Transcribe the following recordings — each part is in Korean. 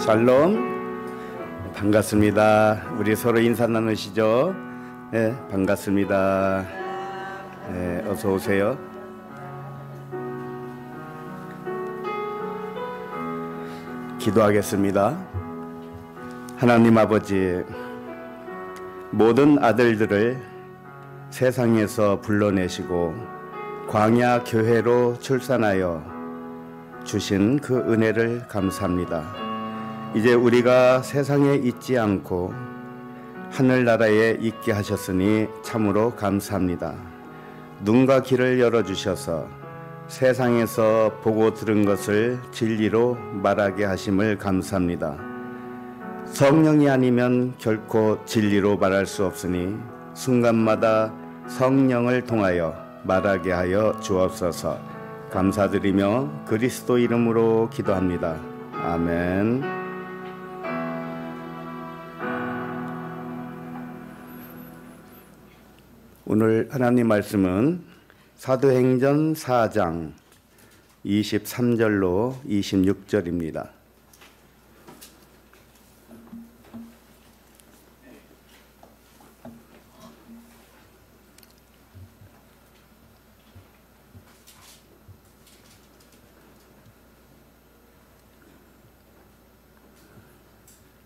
샬롬, 반갑습니다. 우리 서로 인사 나누시죠? 네, 반갑습니다. 네, 어서 오세요. 기도하겠습니다. 하나님 아버지, 모든 아들들을 세상에서 불러내시고 광야 교회로 출산하여 주신 그 은혜를 감사합니다. 이제 우리가 세상에 있지 않고 하늘나라에 있게 하셨으니 참으로 감사합니다. 눈과 귀를 열어주셔서 세상에서 보고 들은 것을 진리로 말하게 하심을 감사합니다. 성령이 아니면 결코 진리로 말할 수 없으니 순간마다 성령을 통하여 말하게 하여 주옵소서. 감사드리며 그리스도 이름으로 기도합니다. 아멘. 오늘 하나님 말씀은 사도행전 4장 23절로 26절입니다.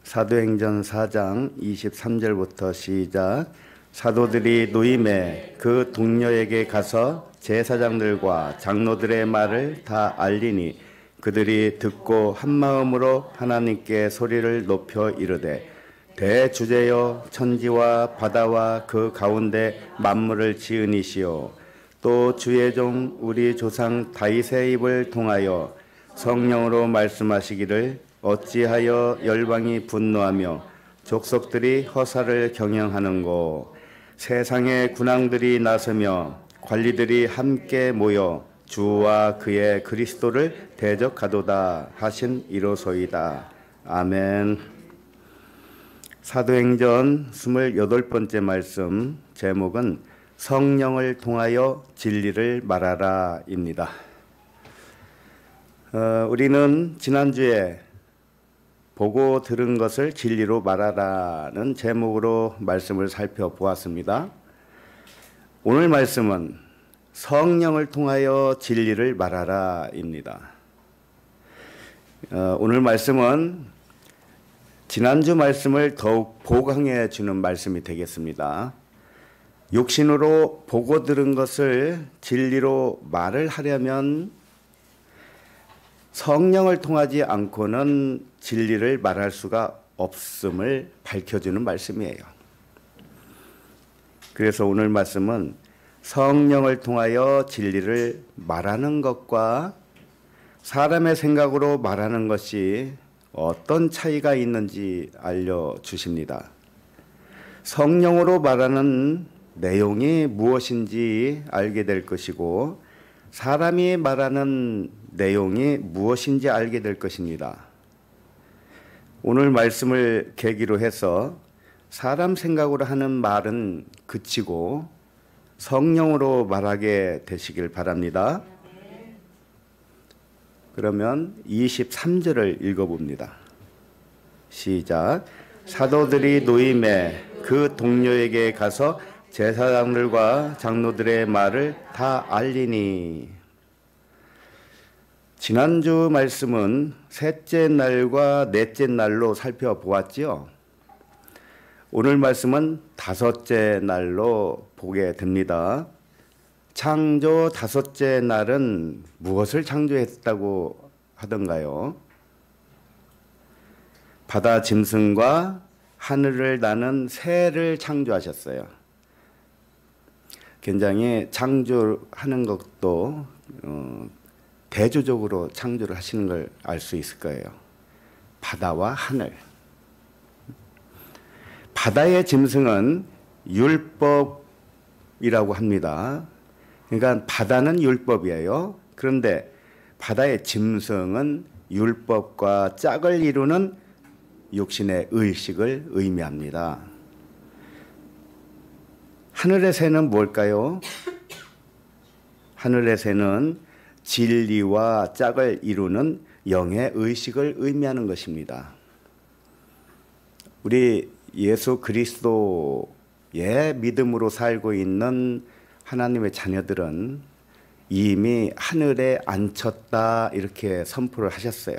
사도행전 4장 23절부터 시작. 사도들이 노임에 그 동료에게 가서 제사장들과 장로들의 말을 다 알리니 그들이 듣고 한마음으로 하나님께 소리를 높여 이르되 대주제여 천지와 바다와 그 가운데 만물을 지으니시오 또 주의 종 우리 조상 다윗의 입을 통하여 성령으로 말씀하시기를 어찌하여 열방이 분노하며 족속들이 허사를 경영하는고 세상의 군왕들이 나서며 관리들이 함께 모여 주와 그의 그리스도를 대적하도다 하신 이로소이다. 아멘. 사도행전 28번째 말씀 제목은 성령을 통하여 진리를 말하라 입니다. 우리는 지난주에 보고 들은 것을 진리로 말하라는 제목으로 말씀을 살펴보았습니다. 오늘 말씀은 성령을 통하여 진리를 말하라입니다. 오늘 말씀은 지난주 말씀을 더욱 보강해 주는 말씀이 되겠습니다. 육신으로 보고 들은 것을 진리로 말을 하려면 성령을 통하지 않고는 진리를 말할 수가 없음을 밝혀주는 말씀이에요. 그래서 오늘 말씀은 성령을 통하여 진리를 말하는 것과 사람의 생각으로 말하는 것이 어떤 차이가 있는지 알려주십니다. 성령으로 말하는 내용이 무엇인지 알게 될 것이고 사람이 말하는 내용이 무엇인지 알게 될 것입니다. 오늘 말씀을 계기로 해서 사람 생각으로 하는 말은 그치고 성령으로 말하게 되시길 바랍니다. 그러면 23절을 읽어봅니다. 시작. 사도들이 노임에 그 동료에게 가서 제사장들과 장로들의 말을 다 알리니. 지난주 말씀은 셋째 날과 넷째 날로 살펴보았지요. 오늘 말씀은 다섯째 날로 보게 됩니다. 창조 다섯째 날은 무엇을 창조했다고 하던가요? 바다 짐승과 하늘을 나는 새를 창조하셨어요. 굉장히 창조하는 것도 대조적으로 창조를 하시는 걸 알 수 있을 거예요. 바다와 하늘. 바다의 짐승은 율법이라고 합니다. 그러니까 바다는 율법이에요. 그런데 바다의 짐승은 율법과 짝을 이루는 육신의 의식을 의미합니다. 하늘의 새는 뭘까요? 하늘의 새는 진리와 짝을 이루는 영의 의식을 의미하는 것입니다. 우리 예수 그리스도의 믿음으로 살고 있는 하나님의 자녀들은 이미 하늘에 앉혔다 이렇게 선포를 하셨어요.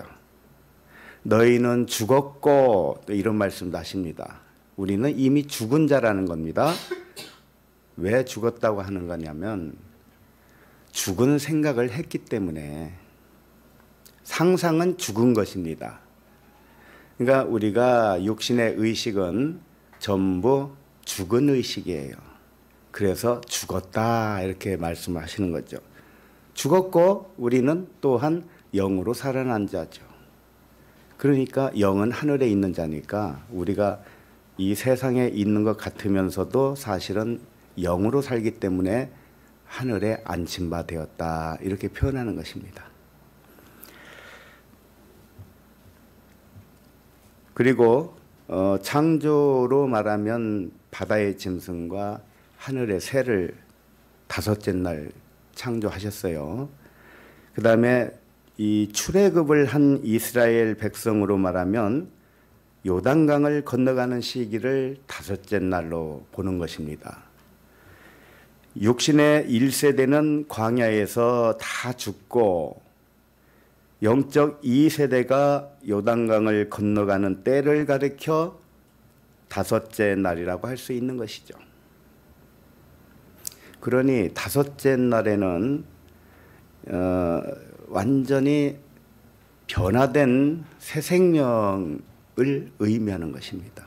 너희는 죽었고 또 이런 말씀도 하십니다. 우리는 이미 죽은 자라는 겁니다. 왜 죽었다고 하는 거냐면 죽은 생각을 했기 때문에. 상상은 죽은 것입니다. 그러니까 우리가 육신의 의식은 전부 죽은 의식이에요. 그래서 죽었다 이렇게 말씀하시는 거죠. 죽었고 우리는 또한 영으로 살아난 자죠. 그러니까 영은 하늘에 있는 자니까 우리가 이 세상에 있는 것 같으면서도 사실은 영으로 살기 때문에 하늘에 앉힌 바 되었다 이렇게 표현하는 것입니다. 그리고 창조로 말하면 바다의 짐승과 하늘의 새를 다섯째 날 창조하셨어요. 그 다음에 이 출애굽을 한 이스라엘 백성으로 말하면 요단강을 건너가는 시기를 다섯째 날로 보는 것입니다. 육신의 1세대는 광야에서 다 죽고 영적 2세대가 요단강을 건너가는 때를 가리켜 다섯째 날이라고 할 수 있는 것이죠. 그러니 다섯째 날에는 완전히 변화된 새 생명을 의미하는 것입니다.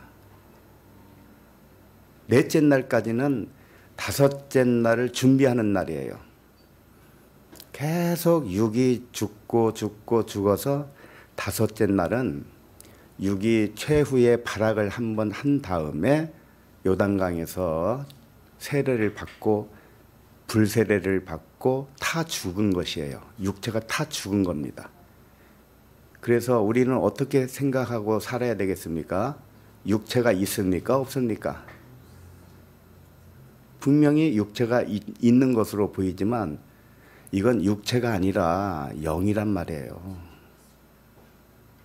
넷째 날까지는 다섯째 날을 준비하는 날이에요. 계속 육이 죽어서 다섯째 날은 육이 최후의 발악을 한번 한 다음에 요단강에서 세례를 받고 불세례를 받고 다 죽은 것이에요. 육체가 다 죽은 겁니다. 그래서 우리는 어떻게 생각하고 살아야 되겠습니까? 육체가 있습니까? 없습니까? 분명히 육체가 있는 것으로 보이지만 이건 육체가 아니라 영이란 말이에요.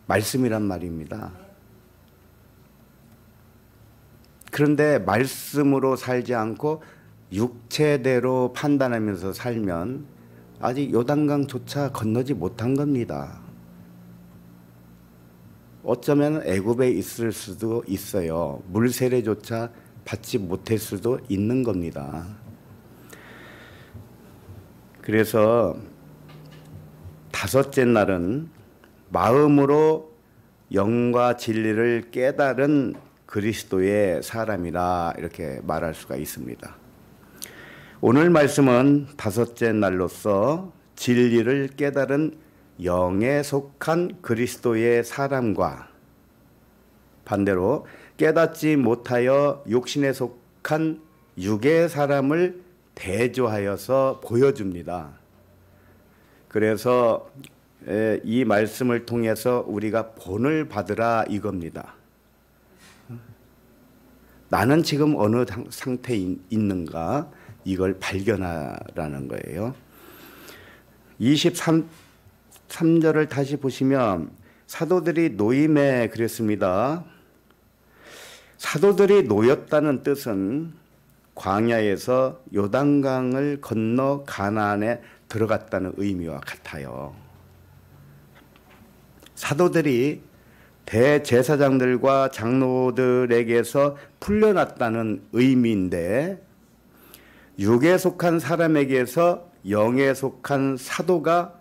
말씀이란 말입니다. 그런데 말씀으로 살지 않고 육체대로 판단하면서 살면 아직 요단강조차 건너지 못한 겁니다. 어쩌면 애굽에 있을 수도 있어요. 물세례조차 받지 못할 수도 있는 겁니다. 그래서 다섯째 날은 마음으로 영과 진리를 깨달은 그리스도의 사람이라 이렇게 말할 수가 있습니다. 오늘 말씀은 다섯째 날로서 진리를 깨달은 영에 속한 그리스도의 사람과 반대로 깨닫지 못하여 욕심에 속한 육의 사람을 대조하여서 보여줍니다. 그래서 이 말씀을 통해서 우리가 본을 받으라 이겁니다. 나는 지금 어느 상태에 있는가 이걸 발견하라는 거예요. 23절을 다시 보시면 사도들이 노임에 그랬습니다. 사도들이 노였다는 뜻은 광야에서 요단강을 건너 가나안에 들어갔다는 의미와 같아요. 사도들이 대제사장들과 장로들에게서 풀려났다는 의미인데 육에 속한 사람에게서 영에 속한 사도가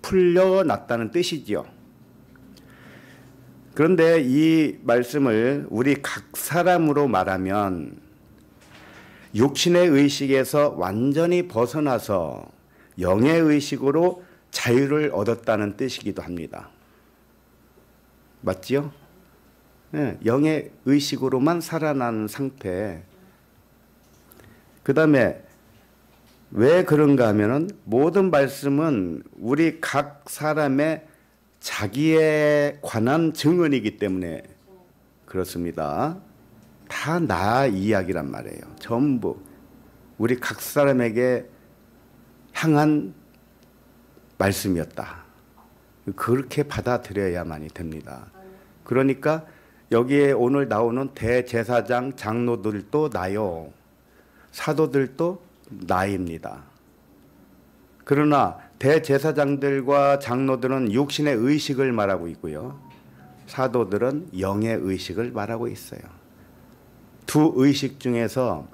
풀려났다는 뜻이지요. 그런데 이 말씀을 우리 각 사람으로 말하면 육신의 의식에서 완전히 벗어나서 영의 의식으로 자유를 얻었다는 뜻이기도 합니다. 맞지요? 네, 영의 의식으로만 살아난 상태. 그 다음에 왜 그런가 하면은 모든 말씀은 우리 각 사람의 자기에 관한 증언이기 때문에 그렇습니다. 다 나 이야기란 말이에요. 전부 우리 각 사람에게 향한 말씀이었다. 그렇게 받아들여야만이 됩니다. 그러니까 여기에 오늘 나오는 대제사장, 장로들도 나요. 사도들도 나입니다. 그러나 대제사장들과 장로들은 육신의 의식을 말하고 있고요. 사도들은 영의 의식을 말하고 있어요. 두 의식 중에서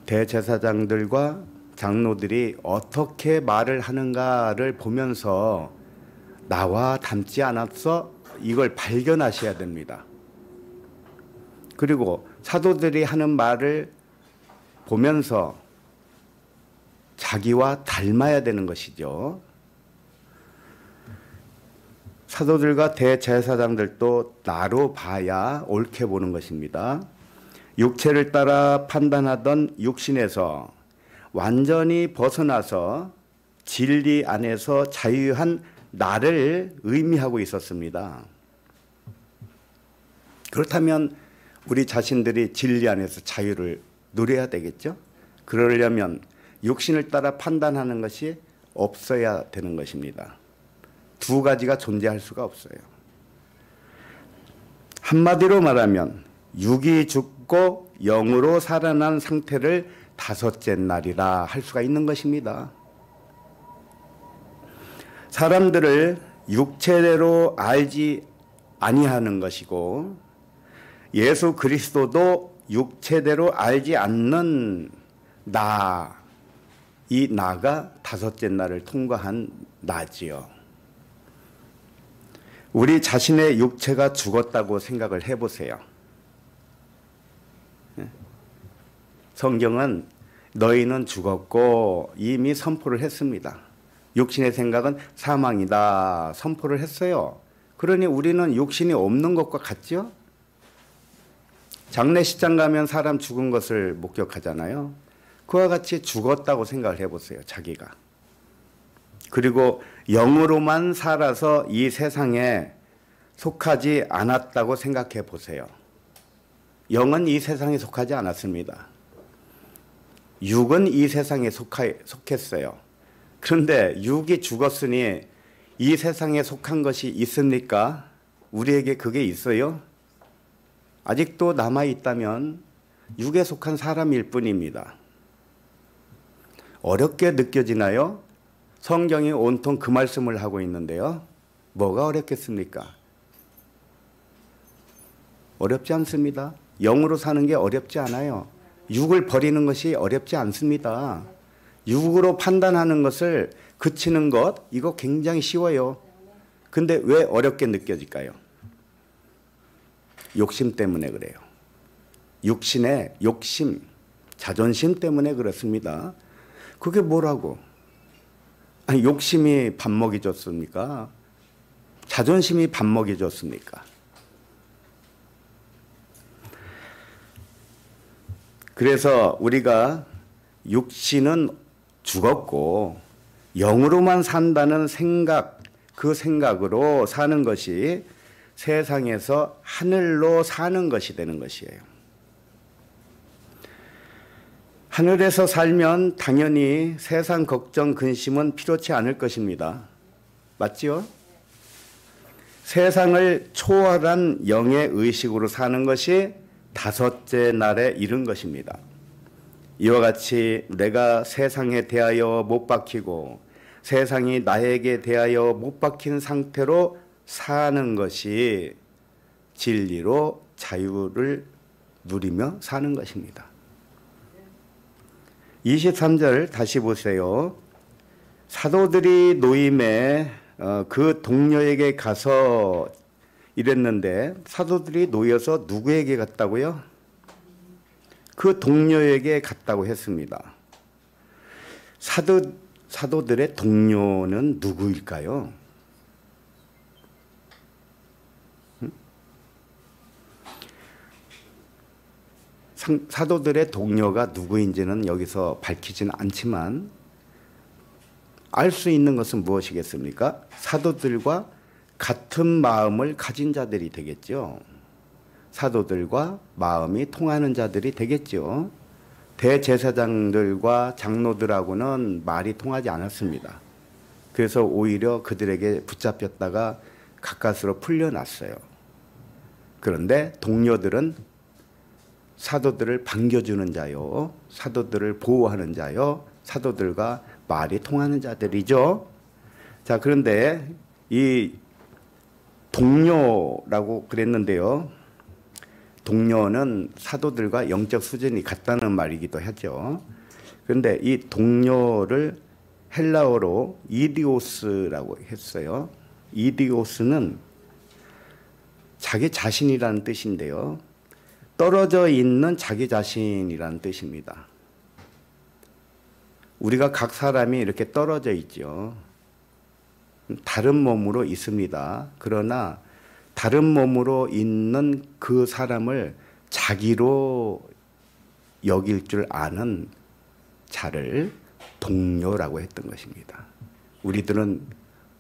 대제사장들과 장로들이 어떻게 말을 하는가를 보면서 나와 닮지 않았어? 이걸 발견하셔야 됩니다. 그리고 사도들이 하는 말을 보면서 자기와 닮아야 되는 것이죠. 사도들과 대제사장들도 나로 봐야 옳게 보는 것입니다. 육체를 따라 판단하던 육신에서 완전히 벗어나서 진리 안에서 자유한 나를 의미하고 있었습니다. 그렇다면 우리 자신들이 진리 안에서 자유를 누려야 되겠죠? 그러려면 육신을 따라 판단하는 것이 없어야 되는 것입니다. 두 가지가 존재할 수가 없어요. 한마디로 말하면 육이 죽고 영으로 살아난 상태를 다섯째 날이라 할 수가 있는 것입니다. 사람들을 육체대로 알지 아니하는 것이고 예수 그리스도도 육체대로 알지 않는 나, 이 나가 다섯째 날을 통과한 나지요. 우리 자신의 육체가 죽었다고 생각을 해보세요. 성경은 너희는 죽었고 이미 선포를 했습니다. 육신의 생각은 사망이다 선포를 했어요. 그러니 우리는 육신이 없는 것과 같죠? 장례식장 가면 사람 죽은 것을 목격하잖아요. 그와 같이 죽었다고 생각을 해보세요. 자기가. 그리고 영으로만 살아서 이 세상에 속하지 않았다고 생각해 보세요. 영은 이 세상에 속하지 않았습니다. 육은 이 세상에 속했어요. 그런데 육이 죽었으니 이 세상에 속한 것이 있습니까? 우리에게 그게 있어요? 아직도 남아있다면 육에 속한 사람일 뿐입니다. 어렵게 느껴지나요? 성경이 온통 그 말씀을 하고 있는데요. 뭐가 어렵겠습니까? 어렵지 않습니다. 영으로 사는 게 어렵지 않아요. 육을 버리는 것이 어렵지 않습니다. 육으로 판단하는 것을 그치는 것, 이거 굉장히 쉬워요. 근데 왜 어렵게 느껴질까요? 욕심 때문에 그래요. 육신의 욕심, 자존심 때문에 그렇습니다. 그게 뭐라고? 아니, 욕심이 밥 먹이 줬습니까? 자존심이 밥 먹이 줬습니까? 그래서 우리가 육신은 죽었고 영으로만 산다는 생각, 그 생각으로 사는 것이 세상에서 하늘로 사는 것이 되는 것이에요. 하늘에서 살면 당연히 세상 걱정, 근심은 필요치 않을 것입니다. 맞지요? 세상을 초월한 영의 의식으로 사는 것이 다섯째 날에 이른 것입니다. 이와 같이 내가 세상에 대하여 못 박히고 세상이 나에게 대하여 못 박힌 상태로 사는 것이 진리로 자유를 누리며 사는 것입니다. 23절 다시 보세요. 사도들이 노임에 그 동료에게 가서 이랬는데 사도들이 놓여서 누구에게 갔다고요? 그 동료에게 갔다고 했습니다. 사도들의 동료는 누구일까요? 사도들의 동료가 누구인지는 여기서 밝히지는 않지만 알 수 있는 것은 무엇이겠습니까? 사도들과 같은 마음을 가진 자들이 되겠죠. 사도들과 마음이 통하는 자들이 되겠죠. 대제사장들과 장로들하고는 말이 통하지 않았습니다. 그래서 오히려 그들에게 붙잡혔다가 가까스로 풀려났어요. 그런데 동료들은 사도들을 반겨주는 자요, 사도들을 보호하는 자요, 사도들과 말이 통하는 자들이죠. 자, 그런데 이 동료라고 그랬는데요. 동료는 사도들과 영적 수준이 같다는 말이기도 하죠. 그런데 이 동료를 헬라어로 이디오스라고 했어요. 이디오스는 자기 자신이라는 뜻인데요. 떨어져 있는 자기 자신이라는 뜻입니다. 우리가 각 사람이 이렇게 떨어져 있죠. 다른 몸으로 있습니다. 그러나 다른 몸으로 있는 그 사람을 자기로 여길 줄 아는 자를 동료라고 했던 것입니다. 우리들은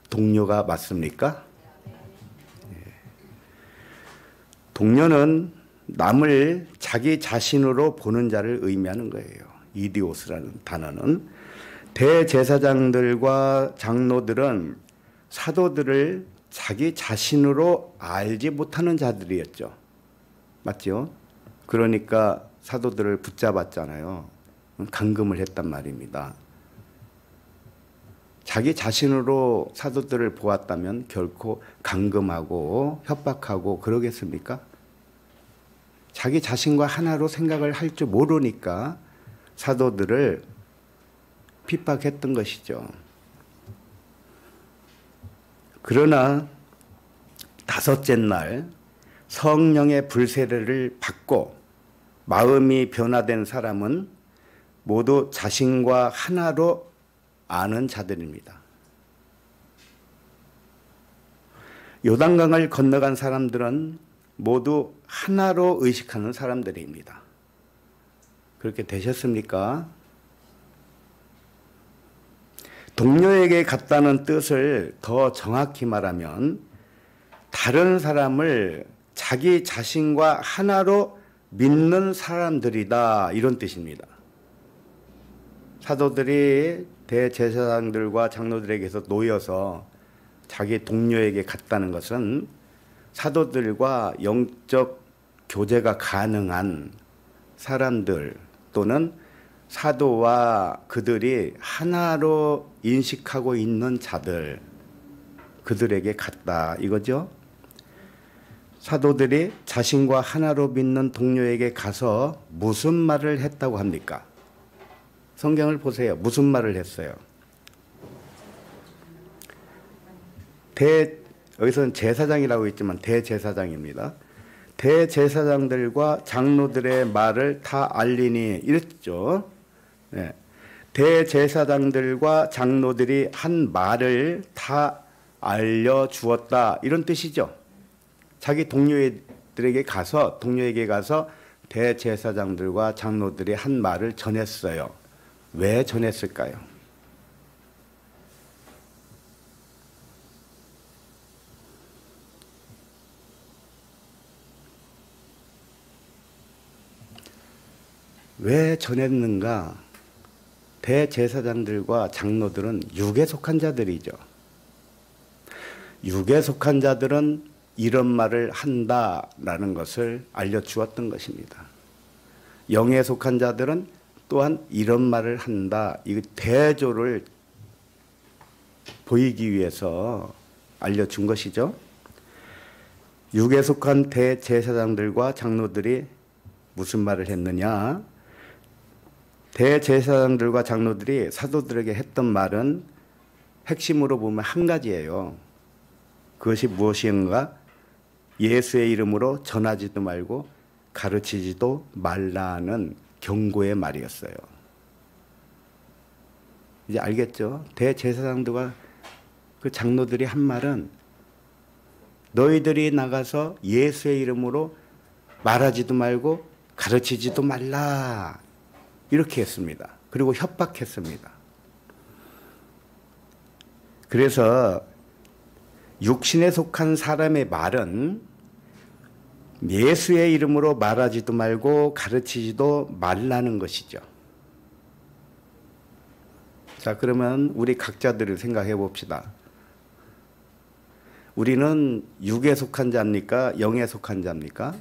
동료가 맞습니까? 동료는 남을 자기 자신으로 보는 자를 의미하는 거예요. 이디오스라는 단어는. 대제사장들과 장로들은 사도들을 자기 자신으로 알지 못하는 자들이었죠. 맞죠? 그러니까 사도들을 붙잡았잖아요. 감금을 했단 말입니다. 자기 자신으로 사도들을 보았다면 결코 감금하고 협박하고 그러겠습니까? 자기 자신과 하나로 생각을 할 줄 모르니까 사도들을 핍박했던 것이죠. 그러나 다섯째 날 성령의 불세례를 받고 마음이 변화된 사람은 모두 자신과 하나로 아는 자들입니다. 요단강을 건너간 사람들은 모두 하나로 의식하는 사람들입니다. 그렇게 되셨습니까? 동료에게 갔다는 뜻을 더 정확히 말하면 다른 사람을 자기 자신과 하나로 믿는 사람들이다, 이런 뜻입니다. 사도들이 대제사장들과 장로들에게서 놓여서 자기 동료에게 갔다는 것은 사도들과 영적 교제가 가능한 사람들 또는 사도와 그들이 하나로 인식하고 있는 자들, 그들에게 갔다 이거죠. 사도들이 자신과 하나로 믿는 동료에게 가서 무슨 말을 했다고 합니까? 성경을 보세요. 무슨 말을 했어요? 여기서는 제사장이라고 있지만 대제사장입니다. 대제사장들과 장로들의 말을 다 알리니 이랬죠. 네. 대제사장들과 장로들이 한 말을 다 알려주었다, 이런 뜻이죠. 자기 동료에게 가서 대제사장들과 장로들이 한 말을 전했어요. 왜 전했을까요? 왜 전했는가? 대제사장들과 장로들은 육에 속한 자들이죠. 육에 속한 자들은 이런 말을 한다라는 것을 알려주었던 것입니다. 영에 속한 자들은 또한 이런 말을 한다, 이 대조를 보이기 위해서 알려준 것이죠. 육에 속한 대제사장들과 장로들이 무슨 말을 했느냐? 대제사장들과 장로들이 사도들에게 했던 말은 핵심으로 보면 한 가지예요. 그것이 무엇인가? 예수의 이름으로 전하지도 말고 가르치지도 말라는 경고의 말이었어요. 이제 알겠죠? 대제사장들과 그 장로들이 한 말은 너희들이 나가서 예수의 이름으로 말하지도 말고 가르치지도 말라, 이렇게 했습니다. 그리고 협박했습니다. 그래서 육신에 속한 사람의 말은 예수의 이름으로 말하지도 말고 가르치지도 말라는 것이죠. 자, 그러면 우리 각자들을 생각해 봅시다. 우리는 육에 속한 자입니까? 영에 속한 자입니까?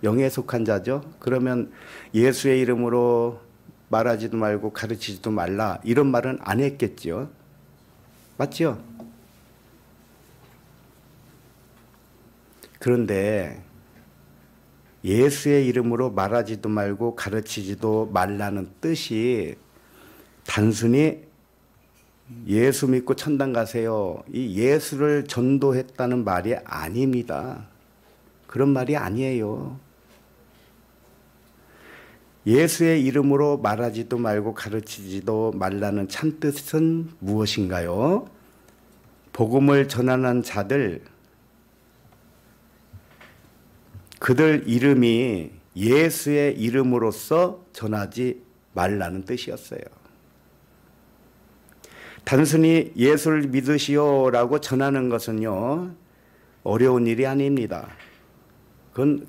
영에 속한 자죠. 그러면 예수의 이름으로 말하지도 말고 가르치지도 말라 이런 말은 안 했겠죠. 맞죠? 그런데 예수의 이름으로 말하지도 말고 가르치지도 말라는 뜻이 단순히 예수 믿고 천당 가세요. 이 예수를 전도했다는 말이 아닙니다. 그런 말이 아니에요. 예수의 이름으로 말하지도 말고 가르치지도 말라는 참뜻은 무엇인가요? 복음을 전하는 자들, 그들 이름이 예수의 이름으로서 전하지 말라는 뜻이었어요. 단순히 예수를 믿으시오라고 전하는 것은요, 어려운 일이 아닙니다. 그건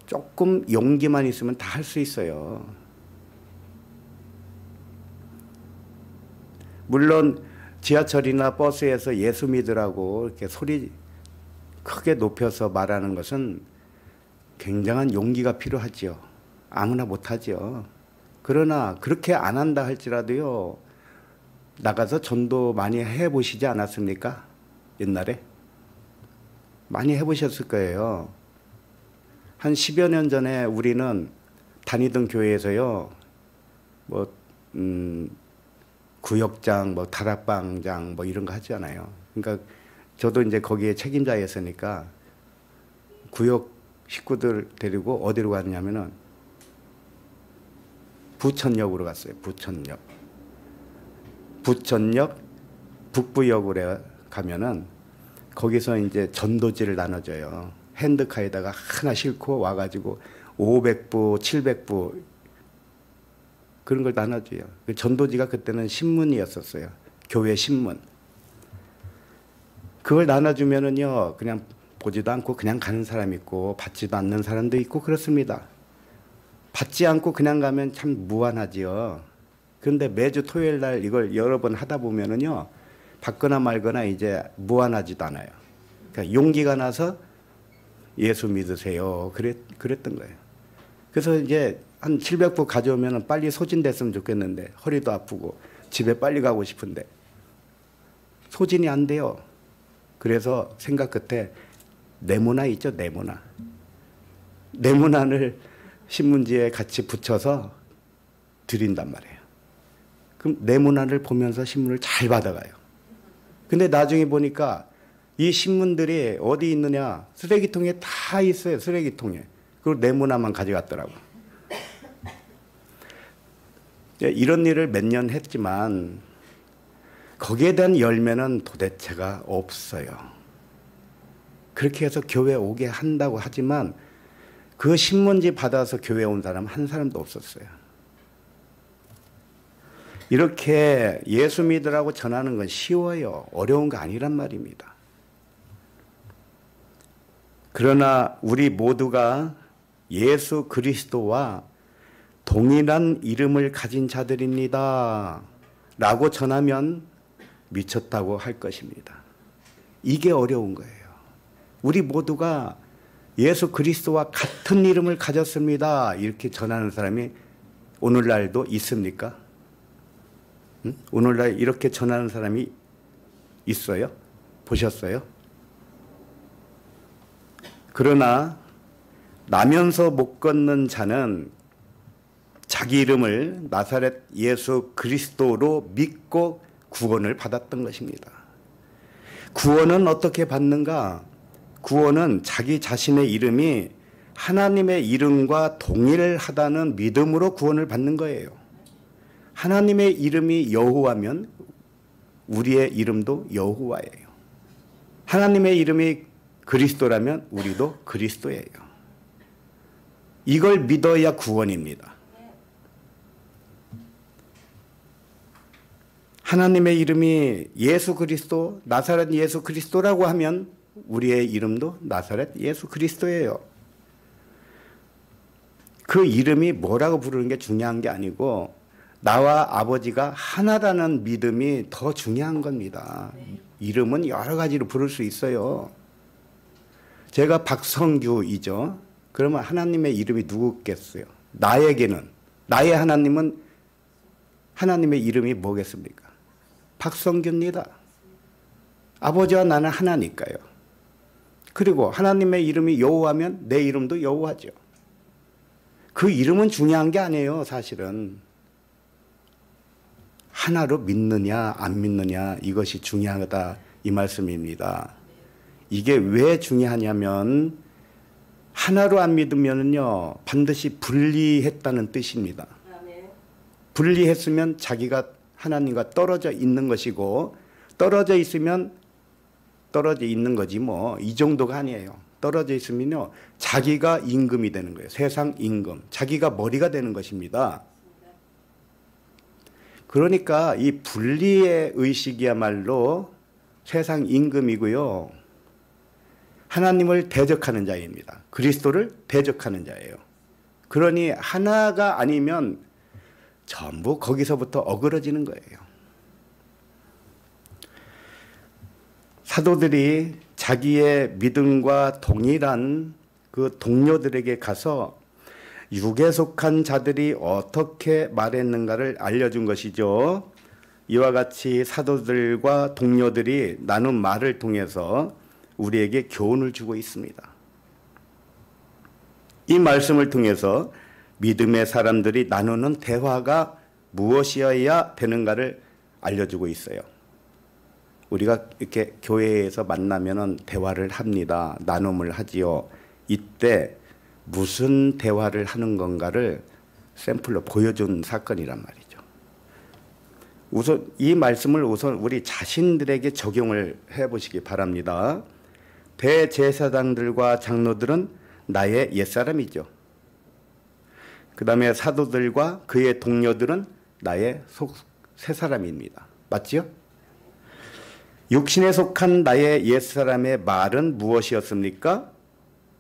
조금 용기만 있으면 다 할 수 있어요. 물론 지하철이나 버스에서 예수 믿으라고 이렇게 소리 크게 높여서 말하는 것은 굉장한 용기가 필요하죠. 아무나 못하죠. 그러나 그렇게 안 한다 할지라도요, 나가서 전도 많이 해보시지 않았습니까? 옛날에? 많이 해보셨을 거예요. 한 10여 년 전에 우리는 다니던 교회에서요, 구역장, 다락방장 이런 거 하잖아요. 그러니까 저도 이제 거기에 책임자였으니까 구역 식구들 데리고 어디로 갔냐면은 부천역으로 갔어요. 부천역 북부역으로 가면은 거기서 이제 전도지를 나눠줘요. 핸드카에다가 하나 싣고 와가지고 500부, 700부 그런 걸 나눠줘요. 그 전도지가 그때는 신문이었었어요. 교회 신문. 그걸 나눠주면은요, 그냥 보지도 않고 그냥 가는 사람 있고 받지도 않는 사람도 있고 그렇습니다. 받지 않고 그냥 가면 참 무안하지요. 그런데 매주 토요일 날 이걸 여러 번 하다 보면은요, 받거나 말거나 이제 무안하지도 않아요. 그러니까 용기가 나서 예수 믿으세요. 그랬던 거예요. 그래서 이제 한 700부 가져오면 빨리 소진됐으면 좋겠는데 허리도 아프고 집에 빨리 가고 싶은데 소진이 안 돼요. 그래서 생각 끝에 네모나 있죠, 네모나. 네모난을 신문지에 같이 붙여서 드린단 말이에요. 그럼 네모난을 보면서 신문을 잘 받아가요. 근데 나중에 보니까 이 신문들이 어디 있느냐? 쓰레기통에 다 있어요, 쓰레기통에. 그리고 네모나만 가져갔더라고. 이런 일을 몇 년 했지만 거기에 대한 열매는 도대체가 없어요. 그렇게 해서 교회 오게 한다고 하지만 그 신문지 받아서 교회 온 사람 한 사람도 없었어요. 이렇게 예수 믿으라고 전하는 건 쉬워요. 어려운 거 아니란 말입니다. 그러나 우리 모두가 예수 그리스도와 동일한 이름을 가진 자들입니다. 라고 전하면 미쳤다고 할 것입니다. 이게 어려운 거예요. 우리 모두가 예수 그리스도와 같은 이름을 가졌습니다. 이렇게 전하는 사람이 오늘날도 있습니까? 응? 오늘날 이렇게 전하는 사람이 있어요? 보셨어요? 그러나 나면서 못 걷는 자는 자기 이름을 나사렛 예수 그리스도로 믿고 구원을 받았던 것입니다. 구원은 어떻게 받는가? 구원은 자기 자신의 이름이 하나님의 이름과 동일하다는 믿음으로 구원을 받는 거예요. 하나님의 이름이 여호와면 우리의 이름도 여호와예요. 하나님의 이름이 그리스도라면 우리도 그리스도예요. 이걸 믿어야 구원입니다. 하나님의 이름이 예수 그리스도, 나사렛 예수 그리스도라고 하면 우리의 이름도 나사렛 예수 그리스도예요. 그 이름이 뭐라고 부르는 게 중요한 게 아니고 나와 아버지가 하나라는 믿음이 더 중요한 겁니다. 이름은 여러 가지로 부를 수 있어요. 제가 박성규이죠. 그러면 하나님의 이름이 누구겠어요? 나에게는, 나의 하나님은 하나님의 이름이 뭐겠습니까? 박성규입니다. 아버지와 나는 하나니까요. 그리고 하나님의 이름이 여호와면 내 이름도 여호와죠. 그 이름은 중요한 게 아니에요, 사실은. 하나로 믿느냐 안 믿느냐 이것이 중요하다 이 말씀입니다. 이게 왜 중요하냐면 하나로 안 믿으면요 반드시 분리했다는 뜻입니다. 분리했으면 자기가 하나님과 떨어져 있는 것이고, 떨어져 있으면 떨어져 있는 거지 뭐 이 정도가 아니에요. 떨어져 있으면요 자기가 임금이 되는 거예요. 세상 임금, 자기가 머리가 되는 것입니다. 그러니까 이 분리의 의식이야말로 세상 임금이고요, 하나님을 대적하는 자입니다. 그리스도를 대적하는 자예요. 그러니 하나가 아니면 전부 거기서부터 어그러지는 거예요. 사도들이 자기의 믿음과 동일한 그 동료들에게 가서 육에 속한 자들이 어떻게 말했는가를 알려준 것이죠. 이와 같이 사도들과 동료들이 나눈 말을 통해서 우리에게 교훈을 주고 있습니다. 이 말씀을 통해서 믿음의 사람들이 나누는 대화가 무엇이어야 되는가를 알려주고 있어요. 우리가 이렇게 교회에서 만나면 대화를 합니다. 나눔을 하지요. 이때 무슨 대화를 하는 건가를 샘플로 보여준 사건이란 말이죠. 우선 이 말씀을 우리 자신들에게 적용을 해보시기 바랍니다. 대제사장들과 장로들은 나의 옛사람이죠. 그 다음에 사도들과 그의 동료들은 나의 새사람입니다. 맞지요? 육신에 속한 나의 옛사람의 말은 무엇이었습니까?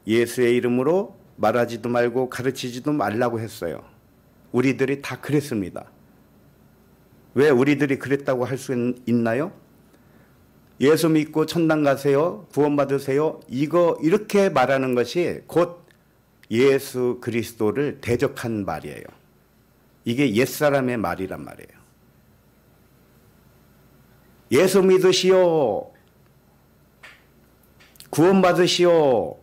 예수의 이름으로 말하지도 말고 가르치지도 말라고 했어요. 우리들이 다 그랬습니다. 왜 우리들이 그랬다고 할 수 있나요? 예수 믿고 천당 가세요, 구원 받으세요, 이렇게 말하는 것이 곧 예수 그리스도를 대적한 말이에요. 이게 옛사람의 말이란 말이에요. 예수 믿으시오, 구원 받으시오,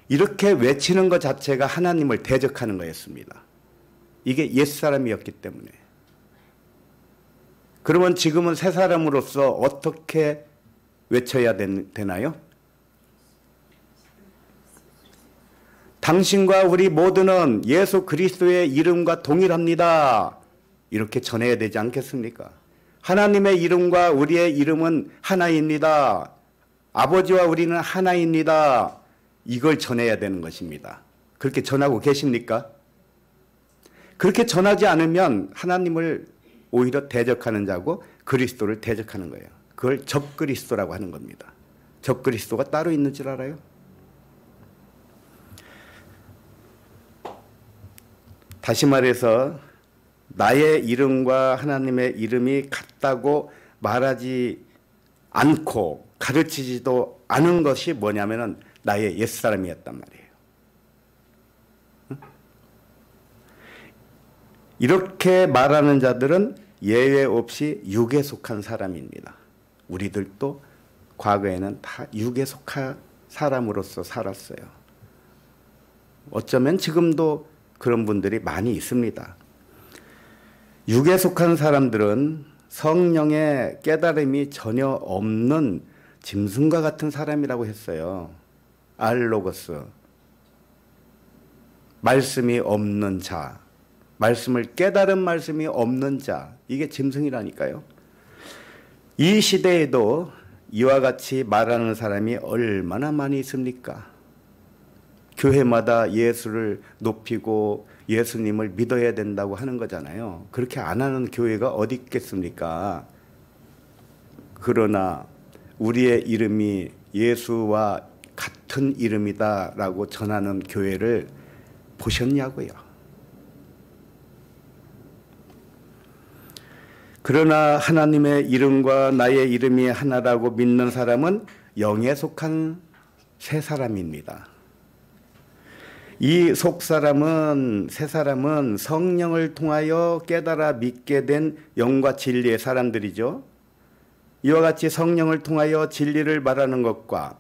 이렇게 외치는 것 자체가 하나님을 대적하는 거였습니다. 이게 옛사람이었기 때문에. 그러면 지금은 새 사람으로서 어떻게 외쳐야 되나요? 당신과 우리 모두는 예수 그리스도의 이름과 동일합니다. 이렇게 전해야 되지 않겠습니까? 하나님의 이름과 우리의 이름은 하나입니다. 아버지와 우리는 하나입니다. 이걸 전해야 되는 것입니다. 그렇게 전하고 계십니까? 그렇게 전하지 않으면 하나님을 오히려 대적하는 자고 그리스도를 대적하는 거예요. 그걸 적그리스도라고 하는 겁니다. 적그리스도가 따로 있는 줄 알아요? 다시 말해서 나의 이름과 하나님의 이름이 같다고 말하지 않고 가르치지도 않은 것이 뭐냐면은 나의 옛사람이었단 말이에요. 이렇게 말하는 자들은 예외 없이 육에 속한 사람입니다. 우리들도 과거에는 다 육에 속한 사람으로서 살았어요. 어쩌면 지금도 그런 분들이 많이 있습니다. 육에 속한 사람들은 성령의 깨달음이 전혀 없는 짐승과 같은 사람이라고 했어요. 알로고스, 말씀이 없는 자, 말씀을 깨달은 말씀이 없는 자, 이게 짐승이라니까요. 이 시대에도 이와 같이 말하는 사람이 얼마나 많이 있습니까? 교회마다 예수를 높이고 예수님을 믿어야 된다고 하는 거잖아요. 그렇게 안 하는 교회가 어디 있겠습니까? 그러나 우리의 이름이 예수와 같은 이름이다라고 전하는 교회를 보셨냐고요. 그러나 하나님의 이름과 나의 이름이 하나라고 믿는 사람은 영에 속한 새 사람입니다. 이 속사람은, 새 사람은 성령을 통하여 깨달아 믿게 된 영과 진리의 사람들이죠. 이와 같이 성령을 통하여 진리를 말하는 것과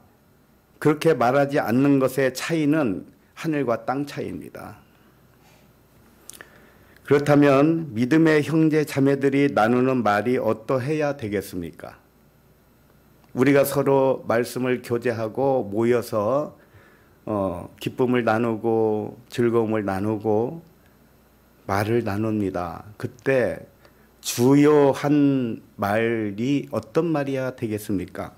그렇게 말하지 않는 것의 차이는 하늘과 땅 차이입니다. 그렇다면 믿음의 형제 자매들이 나누는 말이 어떠해야 되겠습니까? 우리가 서로 말씀을 교제하고 모여서 기쁨을 나누고 즐거움을 나누고 말을 나눕니다. 그때 주요한 말이 어떤 말이야 되겠습니까?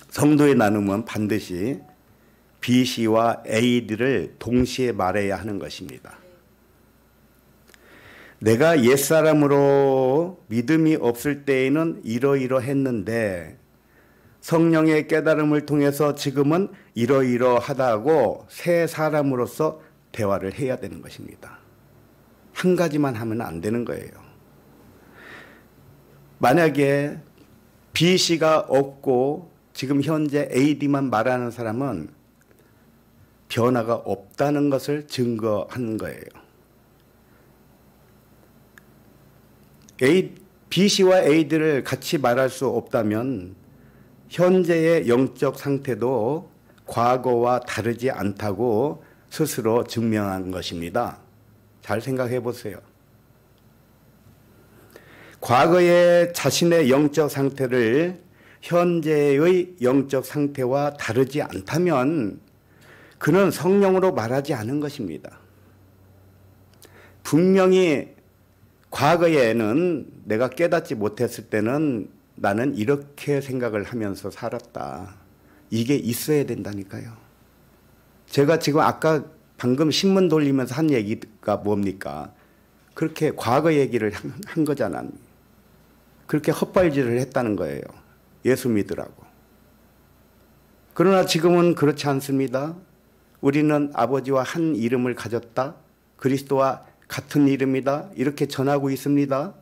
성도의 나눔은 반드시 BC와 AD를 동시에 말해야 하는 것입니다. 내가 옛사람으로 믿음이 없을 때에는 이러이러했는데 성령의 깨달음을 통해서 지금은 이러이러하다고 새 사람으로서 대화를 해야 되는 것입니다. 한 가지만 하면 안 되는 거예요. 만약에 BC가 없고 지금 현재 AD만 말하는 사람은 변화가 없다는 것을 증거하는 거예요. BC와 AD를 같이 말할 수 없다면 현재의 영적 상태도 과거와 다르지 않다고 스스로 증명한 것입니다. 잘 생각해 보세요. 과거의 자신의 영적 상태를 현재의 영적 상태와 다르지 않다면 그는 성령으로 말하지 않은 것입니다. 분명히 과거에는 내가 깨닫지 못했을 때는 나는 이렇게 생각을 하면서 살았다. 이게 있어야 된다니까요. 제가 지금 아까 방금 신문 돌리면서 한 얘기가 뭡니까? 그렇게 과거 얘기를 한 거잖아. 그렇게 헛발질을 했다는 거예요. 예수 믿으라고. 그러나 지금은 그렇지 않습니다. 우리는 아버지와 한 이름을 가졌다. 그리스도와 같은 이름이다. 이렇게 전하고 있습니다.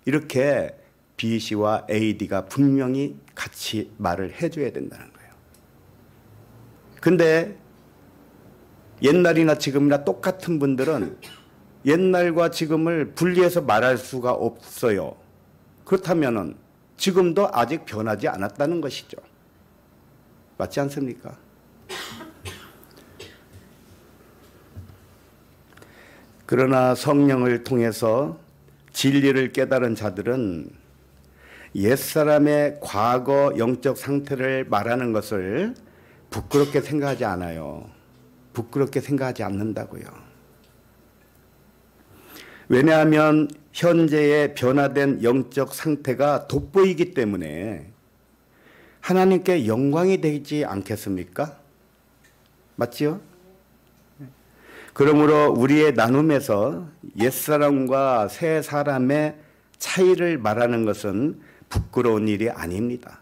이렇게 BC와 AD가 분명히 같이 말을 해줘야 된다는 거예요. 근데 옛날이나 지금이나 똑같은 분들은 옛날과 지금을 분리해서 말할 수가 없어요. 그렇다면은 지금도 아직 변하지 않았다는 것이죠. 맞지 않습니까? 그러나 성령을 통해서 진리를 깨달은 자들은 옛사람의 과거 영적 상태를 말하는 것을 부끄럽게 생각하지 않아요. 부끄럽게 생각하지 않는다고요. 왜냐하면 현재의 변화된 영적 상태가 돋보이기 때문에 하나님께 영광이 되지 않겠습니까? 맞지요? 그러므로 우리의 나눔에서 옛사람과 새 사람의 차이를 말하는 것은 부끄러운 일이 아닙니다.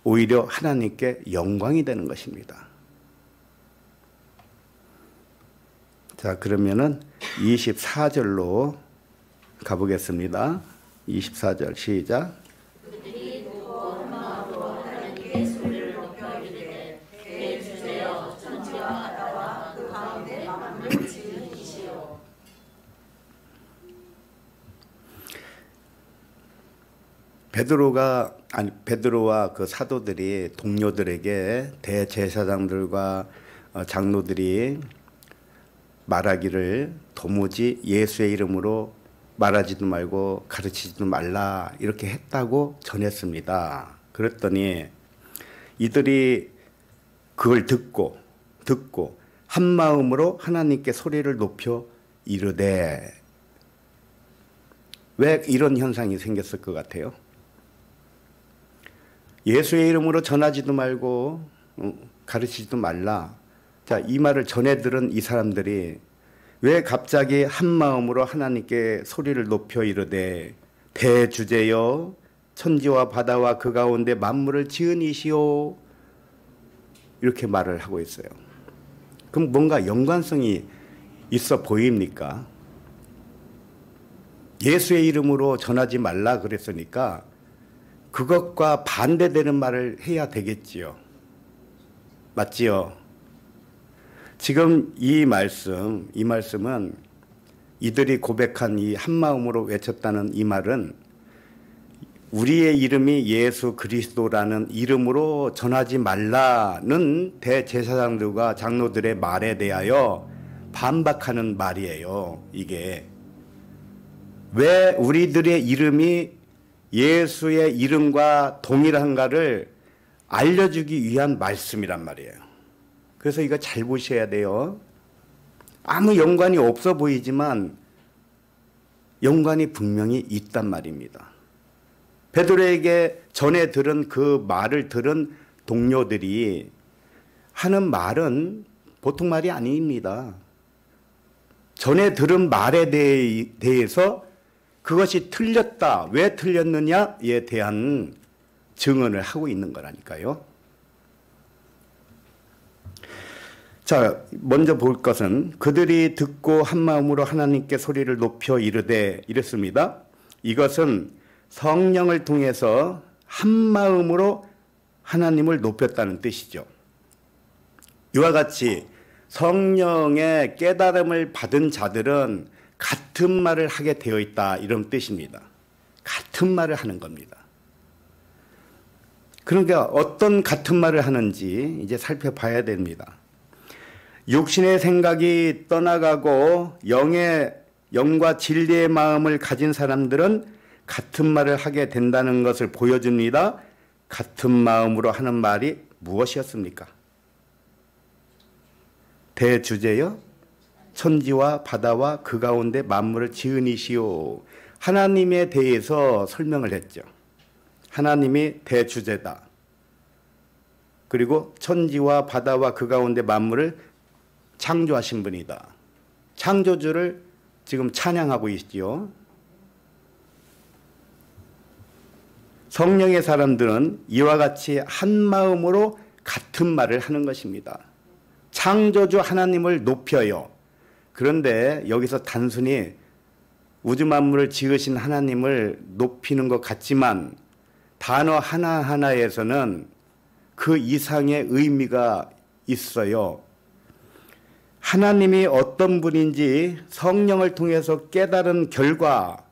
오히려 하나님께 영광이 되는 것입니다. 자, 그러면은 24절로 가보겠습니다. 24절 시작. 베드로와 그 사도들이 동료들에게 대제사장들과 장로들이 말하기를 도무지 예수의 이름으로 말하지도 말고 가르치지도 말라 이렇게 했다고 전했습니다. 그랬더니 이들이 그걸 듣고 한 마음으로 하나님께 소리를 높여 이르되, 왜 이런 현상이 생겼을 것 같아요? 예수의 이름으로 전하지도 말고 가르치지도 말라. 자, 이 말을 전해 들은 이 사람들이 왜 갑자기 한 마음으로 하나님께 소리를 높여 이르되 대주제여 천지와 바다와 그 가운데 만물을 지은 이시오 이렇게 말을 하고 있어요. 그럼 뭔가 연관성이 있어 보입니까? 예수의 이름으로 전하지 말라 그랬으니까 그것과 반대되는 말을 해야 되겠지요. 맞지요? 지금 이 말씀은 이들이 고백한 이 한마음으로 외쳤다는 이 말은 우리의 이름이 예수 그리스도라는 이름으로 전하지 말라는 대제사장들과 장로들의 말에 대하여 반박하는 말이에요. 이게 왜 우리들의 이름이 예수의 이름과 동일한가를 알려주기 위한 말씀이란 말이에요. 그래서 이거 잘 보셔야 돼요. 아무 연관이 없어 보이지만 연관이 분명히 있단 말입니다. 베드로에게 전에 들은 그 말을 들은 동료들이 하는 말은 보통 말이 아닙니다. 전에 들은 말에 대해서 그것이 틀렸다. 왜 틀렸느냐에 대한 증언을 하고 있는 거라니까요. 자, 먼저 볼 것은 그들이 듣고 한 마음으로 하나님께 소리를 높여 이르되 이랬습니다. 이것은 성령을 통해서 한 마음으로 하나님을 높였다는 뜻이죠. 이와 같이 성령의 깨달음을 받은 자들은 같은 말을 하게 되어 있다 이런 뜻입니다. 같은 말을 하는 겁니다. 그러니까 어떤 같은 말을 하는지 이제 살펴봐야 됩니다. 육신의 생각이 떠나가고 영과 진리의 마음을 가진 사람들은 같은 말을 하게 된다는 것을 보여줍니다. 같은 마음으로 하는 말이 무엇이었습니까? 대주제여 천지와 바다와 그 가운데 만물을 지으니시오. 하나님에 대해서 설명을 했죠. 하나님이 대주제다. 그리고 천지와 바다와 그 가운데 만물을 창조하신 분이다. 창조주를 지금 찬양하고 있지요. 성령의 사람들은 이와 같이 한 마음으로 같은 말을 하는 것입니다. 창조주 하나님을 높여요. 그런데 여기서 단순히 우주 만물을 지으신 하나님을 높이는 것 같지만 단어 하나하나에서는 그 이상의 의미가 있어요. 하나님이 어떤 분인지 성령을 통해서 깨달은 결과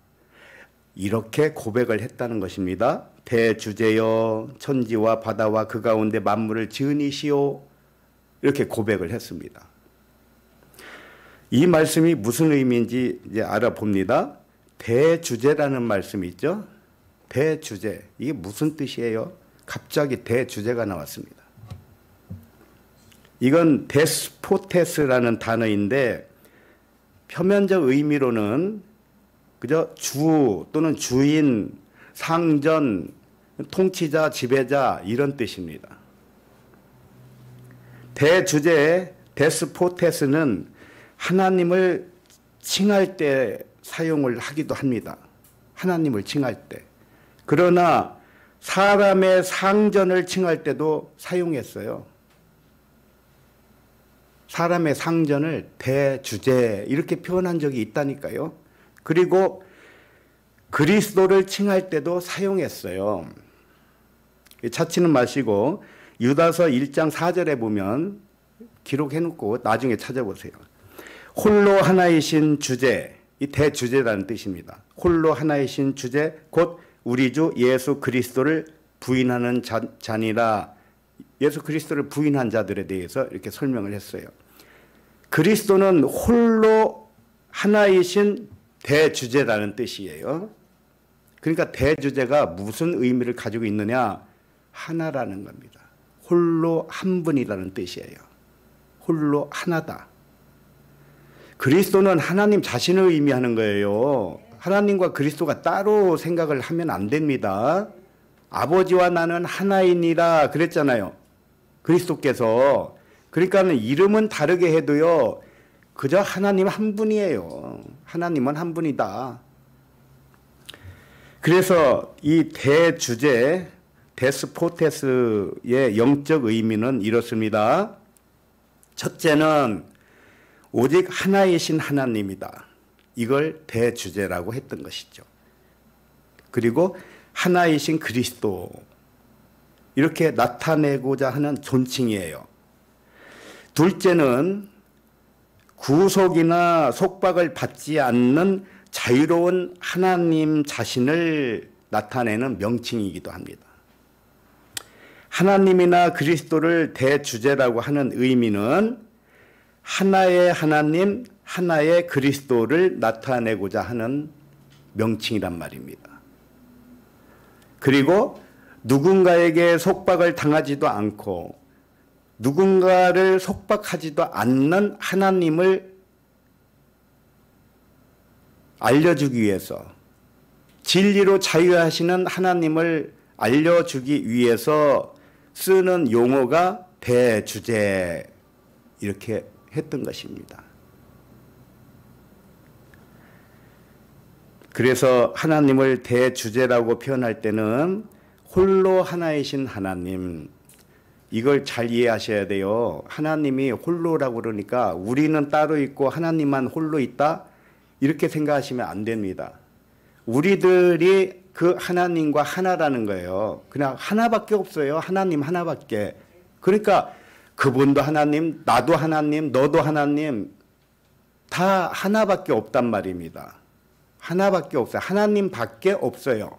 이렇게 고백을 했다는 것입니다. 대주제여 천지와 바다와 그 가운데 만물을 지으니시오. 이렇게 고백을 했습니다. 이 말씀이 무슨 의미인지 이제 알아봅니다. 대주제라는 말씀이 있죠. 대주제. 이게 무슨 뜻이에요? 갑자기 대주제가 나왔습니다. 이건 데스포테스라는 단어인데 표면적 의미로는 그저 주 또는 주인, 상전, 통치자, 지배자 이런 뜻입니다. 대주제 데스포테스는 하나님을 칭할 때 사용을 하기도 합니다. 하나님을 칭할 때. 그러나 사람의 상전을 칭할 때도 사용했어요. 사람의 상전을 대주제 이렇게 표현한 적이 있다니까요. 그리고 그리스도를 칭할 때도 사용했어요. 찾지는 마시고 유다서 1장 4절에 보면 기록해놓고 나중에 찾아보세요. 홀로 하나이신 주제, 이 대주제라는 뜻입니다. 홀로 하나이신 주제 곧 우리 주 예수 그리스도를 부인하는 자니라. 예수 그리스도를 부인한 자들에 대해서 이렇게 설명을 했어요. 그리스도는 홀로 하나이신 대주제라는 뜻이에요. 그러니까 대주제가 무슨 의미를 가지고 있느냐? 하나라는 겁니다. 홀로 한 분이라는 뜻이에요. 홀로 하나다. 그리스도는 하나님 자신을 의미하는 거예요. 하나님과 그리스도가 따로 생각을 하면 안 됩니다. 아버지와 나는 하나이니라 그랬잖아요. 그리스도께서. 그러니까는 이름은 다르게 해도요. 그저 하나님 한 분이에요. 하나님은 한 분이다. 그래서 이 대주제 데스포테스의 영적 의미는 이렇습니다. 첫째는 오직 하나이신 하나님이다. 이걸 대주제라고 했던 것이죠. 그리고 하나이신 그리스도 이렇게 나타내고자 하는 존칭이에요. 둘째는 구속이나 속박을 받지 않는 자유로운 하나님 자신을 나타내는 명칭이기도 합니다. 하나님이나 그리스도를 대주제라고 하는 의미는 하나의 하나님, 하나의 그리스도를 나타내고자 하는 명칭이란 말입니다. 그리고 누군가에게 속박을 당하지도 않고 누군가를 속박하지도 않는 하나님을 알려주기 위해서, 진리로 자유하시는 하나님을 알려주기 위해서 쓰는 용어가 대주제 이렇게 했던 것입니다. 그래서 하나님을 대주제라고 표현할 때는 홀로 하나이신 하나님, 이걸 잘 이해하셔야 돼요. 하나님이 홀로라고 그러니까 우리는 따로 있고 하나님만 홀로 있다 이렇게 생각하시면 안 됩니다. 우리들이 그 하나님과 하나라는 거예요. 그냥 하나밖에 없어요. 하나님 하나밖에. 그러니까 그분도 하나님, 나도 하나님, 너도 하나님, 다 하나밖에 없단 말입니다. 하나밖에 없어요. 하나님밖에 없어요.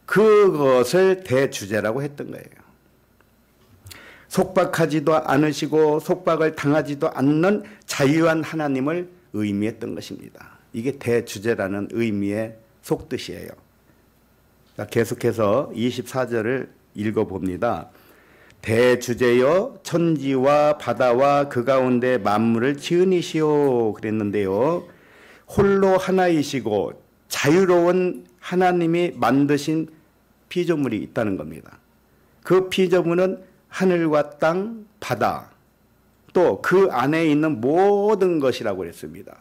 그것을 대주제라고 했던 거예요. 속박하지도 않으시고 속박을 당하지도 않는 자유한 하나님을 의미했던 것입니다. 이게 대주제라는 의미의 속뜻이에요. 자, 계속해서 24절을 읽어봅니다. 대주제여 천지와 바다와 그 가운데 만물을 지으니시오 그랬는데요. 홀로 하나이시고 자유로운 하나님이 만드신 피조물이 있다는 겁니다. 그 피조물은 하늘과 땅, 바다, 또 그 안에 있는 모든 것이라고 했습니다.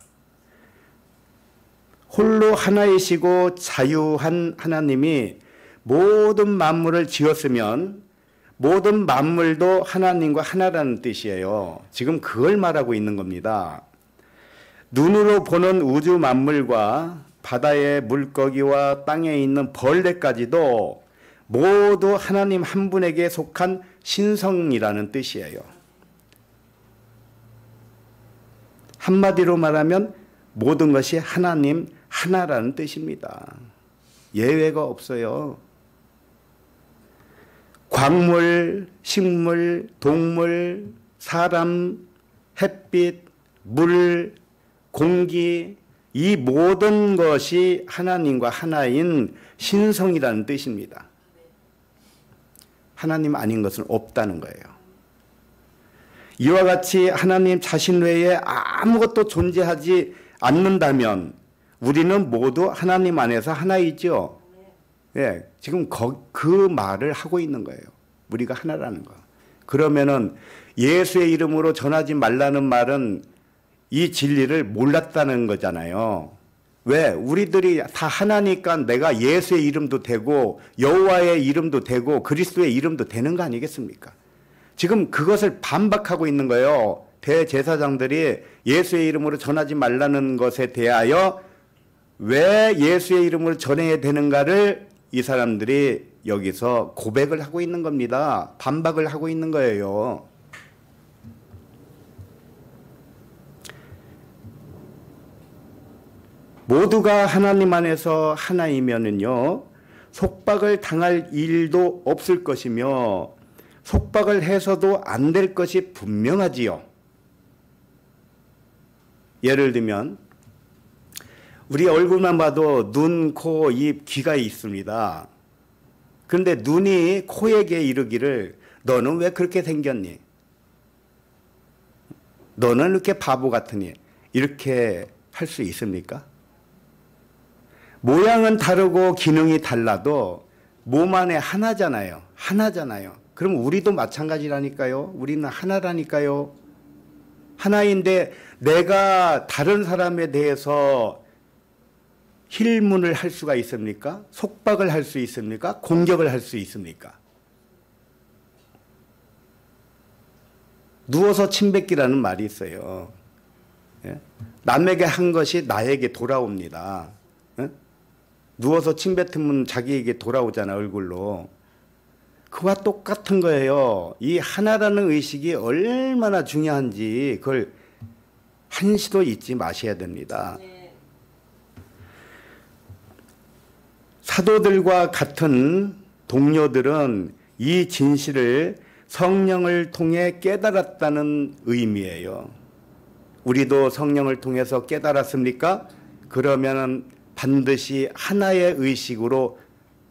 홀로 하나이시고 자유한 하나님이 모든 만물을 지었으면 모든 만물도 하나님과 하나라는 뜻이에요. 지금 그걸 말하고 있는 겁니다. 눈으로 보는 우주 만물과 바다의 물고기와 땅에 있는 벌레까지도 모두 하나님 한 분에게 속한 신성이라는 뜻이에요. 한마디로 말하면 모든 것이 하나님 하나라는 뜻입니다. 예외가 없어요. 광물, 식물, 동물, 사람, 햇빛, 물, 공기, 이 모든 것이 하나님과 하나인 신성이라는 뜻입니다. 하나님 아닌 것은 없다는 거예요. 이와 같이 하나님 자신 외에 아무것도 존재하지 않는다면 우리는 모두 하나님 안에서 하나이죠. 예, 지금 그 말을 하고 있는 거예요. 우리가 하나라는 거. 그러면은 예수의 이름으로 전하지 말라는 말은 이 진리를 몰랐다는 거잖아요. 왜? 우리들이 다 하나니까 내가 예수의 이름도 되고 여호와의 이름도 되고 그리스도의 이름도 되는 거 아니겠습니까? 지금 그것을 반박하고 있는 거예요. 대제사장들이 예수의 이름으로 전하지 말라는 것에 대하여 왜 예수의 이름으로 전해야 되는가를 이 사람들이 여기서 고백을 하고 있는 겁니다. 반박을 하고 있는 거예요. 모두가 하나님 안에서 하나이면은요, 속박을 당할 일도 없을 것이며 속박을 해서도 안 될 것이 분명하지요. 예를 들면 우리 얼굴만 봐도 눈, 코, 입, 귀가 있습니다. 그런데 눈이 코에게 이르기를 너는 왜 그렇게 생겼니? 너는 이렇게 바보 같으니? 이렇게 할 수 있습니까? 모양은 다르고 기능이 달라도 몸 안에 하나잖아요. 하나잖아요. 그럼 우리도 마찬가지라니까요. 우리는 하나라니까요. 하나인데 내가 다른 사람에 대해서 힐문을 할 수가 있습니까? 속박을 할 수 있습니까? 공격을 할 수 있습니까? 누워서 침 뱉기라는 말이 있어요. 예? 남에게 한 것이 나에게 돌아옵니다. 예? 누워서 침 뱉으면 자기에게 돌아오잖아, 얼굴로. 그와 똑같은 거예요. 이 하나라는 의식이 얼마나 중요한지 그걸 한시도 잊지 마셔야 됩니다. 사도들과 같은 동료들은 이 진실을 성령을 통해 깨달았다는 의미예요. 우리도 성령을 통해서 깨달았습니까? 그러면 반드시 하나의 의식으로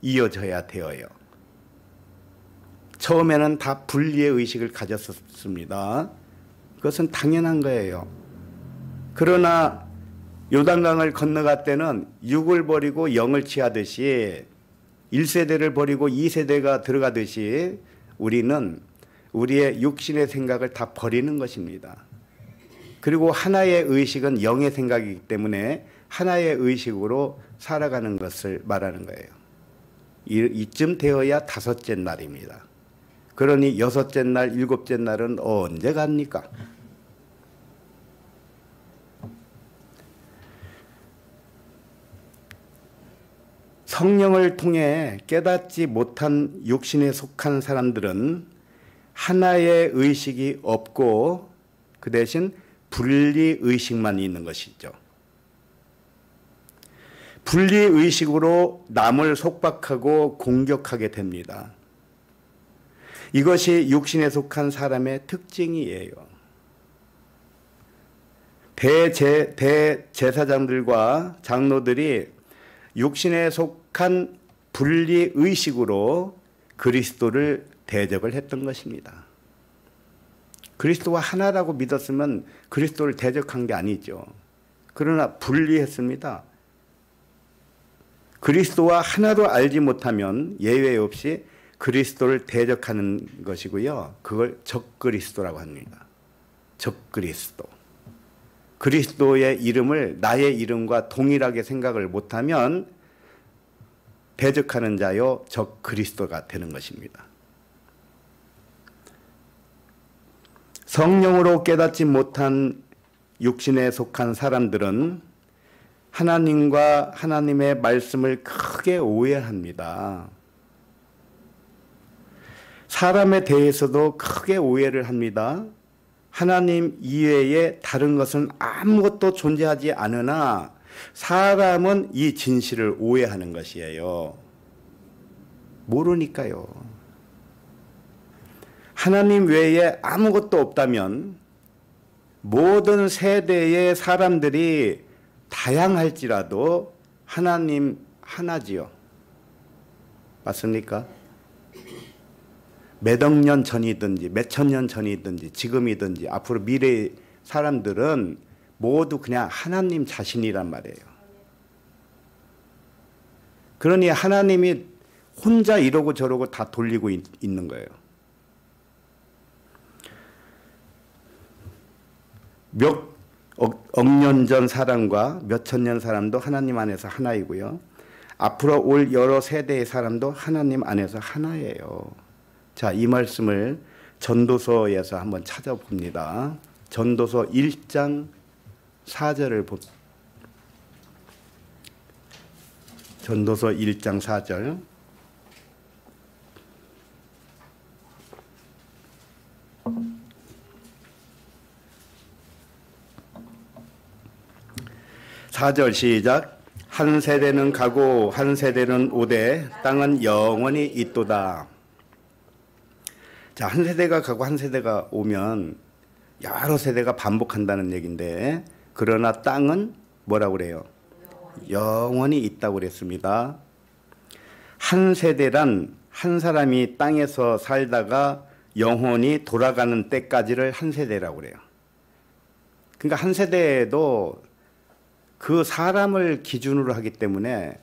이어져야 되어요. 처음에는 다 분리의 의식을 가졌었습니다. 그것은 당연한 거예요. 그러나 요단강을 건너갈 때는 육을 버리고 영을 취하듯이 1세대를 버리고 2세대가 들어가듯이 우리는 우리의 육신의 생각을 다 버리는 것입니다. 그리고 하나의 의식은 영의 생각이기 때문에 하나의 의식으로 살아가는 것을 말하는 거예요. 이쯤 되어야 5째 날입니다. 그러니 6째 날, 7째 날은 언제 갑니까? 성령을 통해 깨닫지 못한 육신에 속한 사람들은 하나의 의식이 없고 그 대신 분리의식만 있는 것이죠. 분리의식으로 남을 속박하고 공격하게 됩니다. 이것이 육신에 속한 사람의 특징이에요. 대제사장들과 장로들이 육신에 속한 분리의식으로 그리스도를 대적을 했던 것입니다. 그리스도와 하나라고 믿었으면 그리스도를 대적한 게 아니죠. 그러나 분리했습니다. 그리스도와 하나도 알지 못하면 예외 없이 그리스도를 대적하는 것이고요. 그걸 적그리스도라고 합니다. 적그리스도. 그리스도의 이름을 나의 이름과 동일하게 생각을 못하면 대적하는 자요 적그리스도가 되는 것입니다. 성령으로 깨닫지 못한 육신에 속한 사람들은 하나님과 하나님의 말씀을 크게 오해합니다. 사람에 대해서도 크게 오해를 합니다. 하나님 이외에 다른 것은 아무것도 존재하지 않으나 사람은 이 진실을 오해하는 것이에요. 모르니까요. 하나님 외에 아무것도 없다면 모든 세대의 사람들이 다양할지라도 하나님 하나지요. 맞습니까? 몇 억 년 전이든지 몇 천 년 전이든지 지금이든지 앞으로 미래의 사람들은 모두 그냥 하나님 자신이란 말이에요. 그러니 하나님이 혼자 이러고 저러고 다 돌리고 있는 거예요. 몇 억 년 전 사람과 몇 천 년 사람도 하나님 안에서 하나이고요. 앞으로 올 여러 세대의 사람도 하나님 안에서 하나예요. 자, 이 말씀을 전도서에서 한번 찾아봅니다. 전도서 1장 4절을 전도서 1장 4절. (4절) 시작. 한 세대는 가고 한 세대는 오되 땅은 영원히 있도다. 자, 한 세대가 가고 한 세대가 오면 여러 세대가 반복한다는 얘기인데, 그러나 땅은 뭐라고 그래요? 영원히 있다고 그랬습니다. 한 세대란 한 사람이 땅에서 살다가 영원히 돌아가는 때까지를 한 세대라고 그래요. 그러니까 한 세대에도 그 사람을 기준으로 하기 때문에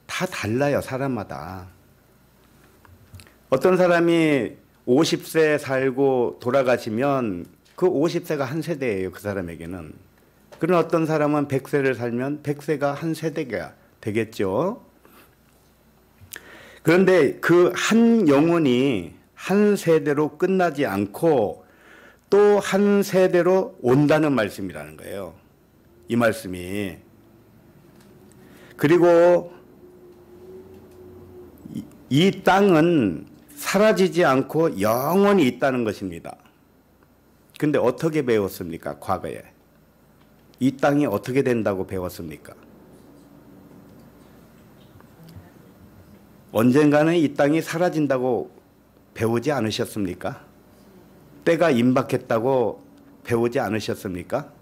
다 달라요, 사람마다. 어떤 사람이 50세 살고 돌아가시면 그 50세가 한 세대예요, 그 사람에게는. 그런 어떤 사람은 100세를 살면 100세가 한 세대가 되겠죠. 그런데 그 한 영혼이 한 세대로 끝나지 않고 또 한 세대로 온다는 말씀이라는 거예요. 이 말씀이. 그리고 이 땅은 사라지지 않고 영원히 있다는 것입니다. 근데 어떻게 배웠습니까? 과거에. 이 땅이 어떻게 된다고 배웠습니까? 언젠가는 이 땅이 사라진다고 배우지 않으셨습니까? 때가 임박했다고 배우지 않으셨습니까?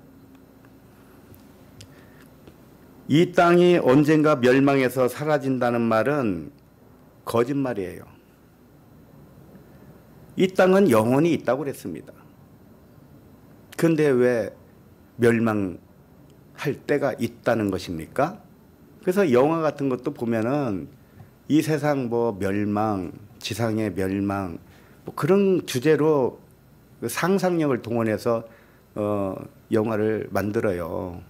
이 땅이 언젠가 멸망해서 사라진다는 말은 거짓말이에요. 이 땅은 영원히 있다고 그랬습니다. 그런데 왜 멸망할 때가 있다는 것입니까? 그래서 영화 같은 것도 보면은 이 세상 뭐 멸망, 지상의 멸망, 뭐 그런 주제로 상상력을 동원해서 영화를 만들어요.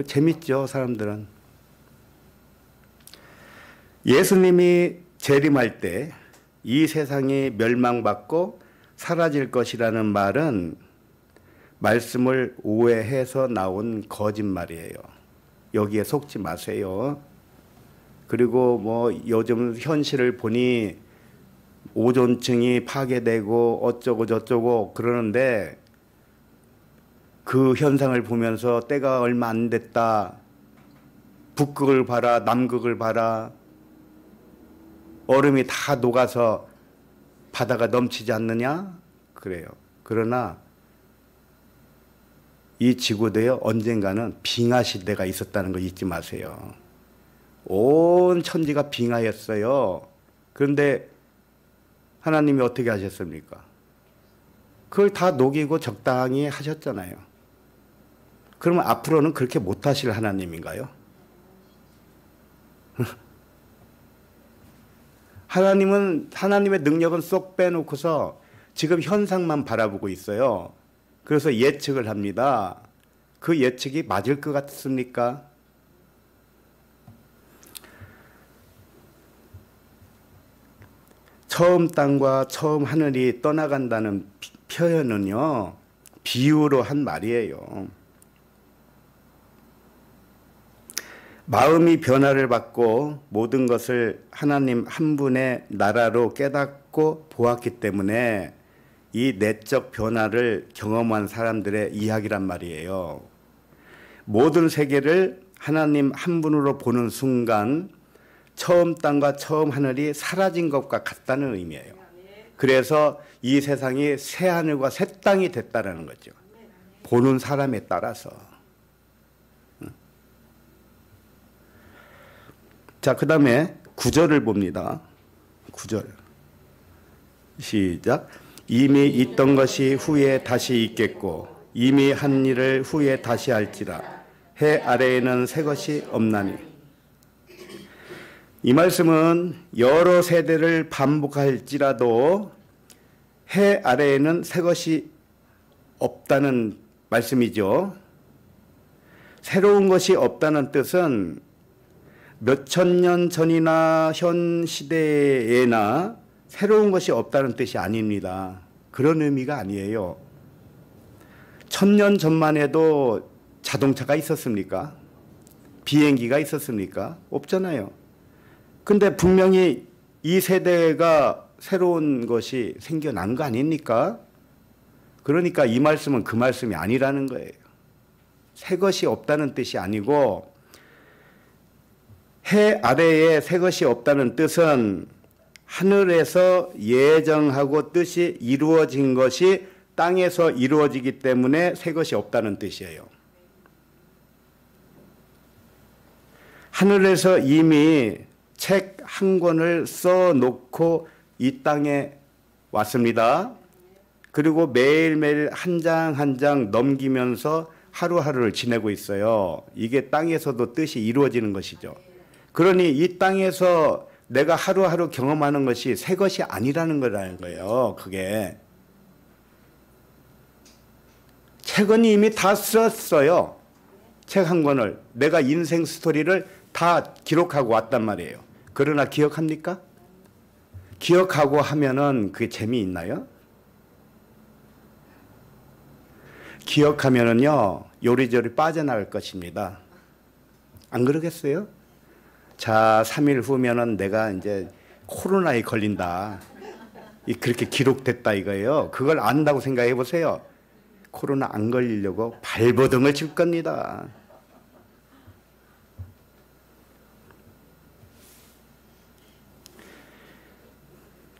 재밌죠, 사람들은. 예수님이 재림할 때 이 세상이 멸망받고 사라질 것이라는 말은 말씀을 오해해서 나온 거짓말이에요. 여기에 속지 마세요. 그리고 뭐 요즘 현실을 보니 오존층이 파괴되고 어쩌고 저쩌고 그러는데 그 현상을 보면서 때가 얼마 안 됐다. 북극을 봐라, 남극을 봐라. 얼음이 다 녹아서 바다가 넘치지 않느냐? 그래요. 그러나 이 지구대에 언젠가는 빙하 시대가 있었다는 거 잊지 마세요. 온 천지가 빙하였어요. 그런데 하나님이 어떻게 하셨습니까? 그걸 다 녹이고 적당히 하셨잖아요. 그러면 앞으로는 그렇게 못하실 하나님인가요? 하나님의 능력은 쏙 빼놓고서 지금 현상만 바라보고 있어요. 그래서 예측을 합니다. 그 예측이 맞을 것 같습니까? 처음 땅과 처음 하늘이 떠나간다는 표현은요, 비유로 한 말이에요. 마음이 변화를 받고 모든 것을 하나님 한 분의 나라로 깨닫고 보았기 때문에 이 내적 변화를 경험한 사람들의 이야기란 말이에요. 모든 세계를 하나님 한 분으로 보는 순간 처음 땅과 처음 하늘이 사라진 것과 같다는 의미예요. 그래서 이 세상이 새 하늘과 새 땅이 됐다는 거죠. 보는 사람에 따라서. 자, 그 다음에 9절을 봅니다. 9절. 시작. 이미 있던 것이 후에 다시 있겠고 이미 한 일을 후에 다시 할지라 해 아래에는 새 것이 없나니. 이 말씀은 여러 세대를 반복할지라도 해 아래에는 새 것이 없다는 말씀이죠. 새로운 것이 없다는 뜻은 몇천 년 전이나 현 시대에나 새로운 것이 없다는 뜻이 아닙니다. 그런 의미가 아니에요. 1000년 전만 해도 자동차가 있었습니까? 비행기가 있었습니까? 없잖아요. 근데 분명히 이 세대가 새로운 것이 생겨난 거 아닙니까? 그러니까 이 말씀은 그 말씀이 아니라는 거예요. 새 것이 없다는 뜻이 아니고 해 아래에 새 것이 없다는 뜻은 하늘에서 예정하고 뜻이 이루어진 것이 땅에서 이루어지기 때문에 새 것이 없다는 뜻이에요. 하늘에서 이미 책 한 권을 써놓고 이 땅에 왔습니다. 그리고 매일매일 한 장 한 장 넘기면서 하루하루를 지내고 있어요. 이게 땅에서도 뜻이 이루어지는 것이죠. 그러니 이 땅에서 내가 하루하루 경험하는 것이 새 것이 아니라는 거라는 거예요. 그게. 책은 이미 다 썼어요. 책 한 권을. 내가 인생 스토리를 다 기록하고 왔단 말이에요. 그러나 기억합니까? 기억하고 하면은 그게 재미있나요? 기억하면은요, 요리조리 빠져나갈 것입니다. 안 그러겠어요? 자, 3일 후면은 내가 이제 코로나에 걸린다. 그렇게 기록됐다 이거예요. 그걸 안다고 생각해 보세요. 코로나 안 걸리려고 발버둥을 칠 겁니다.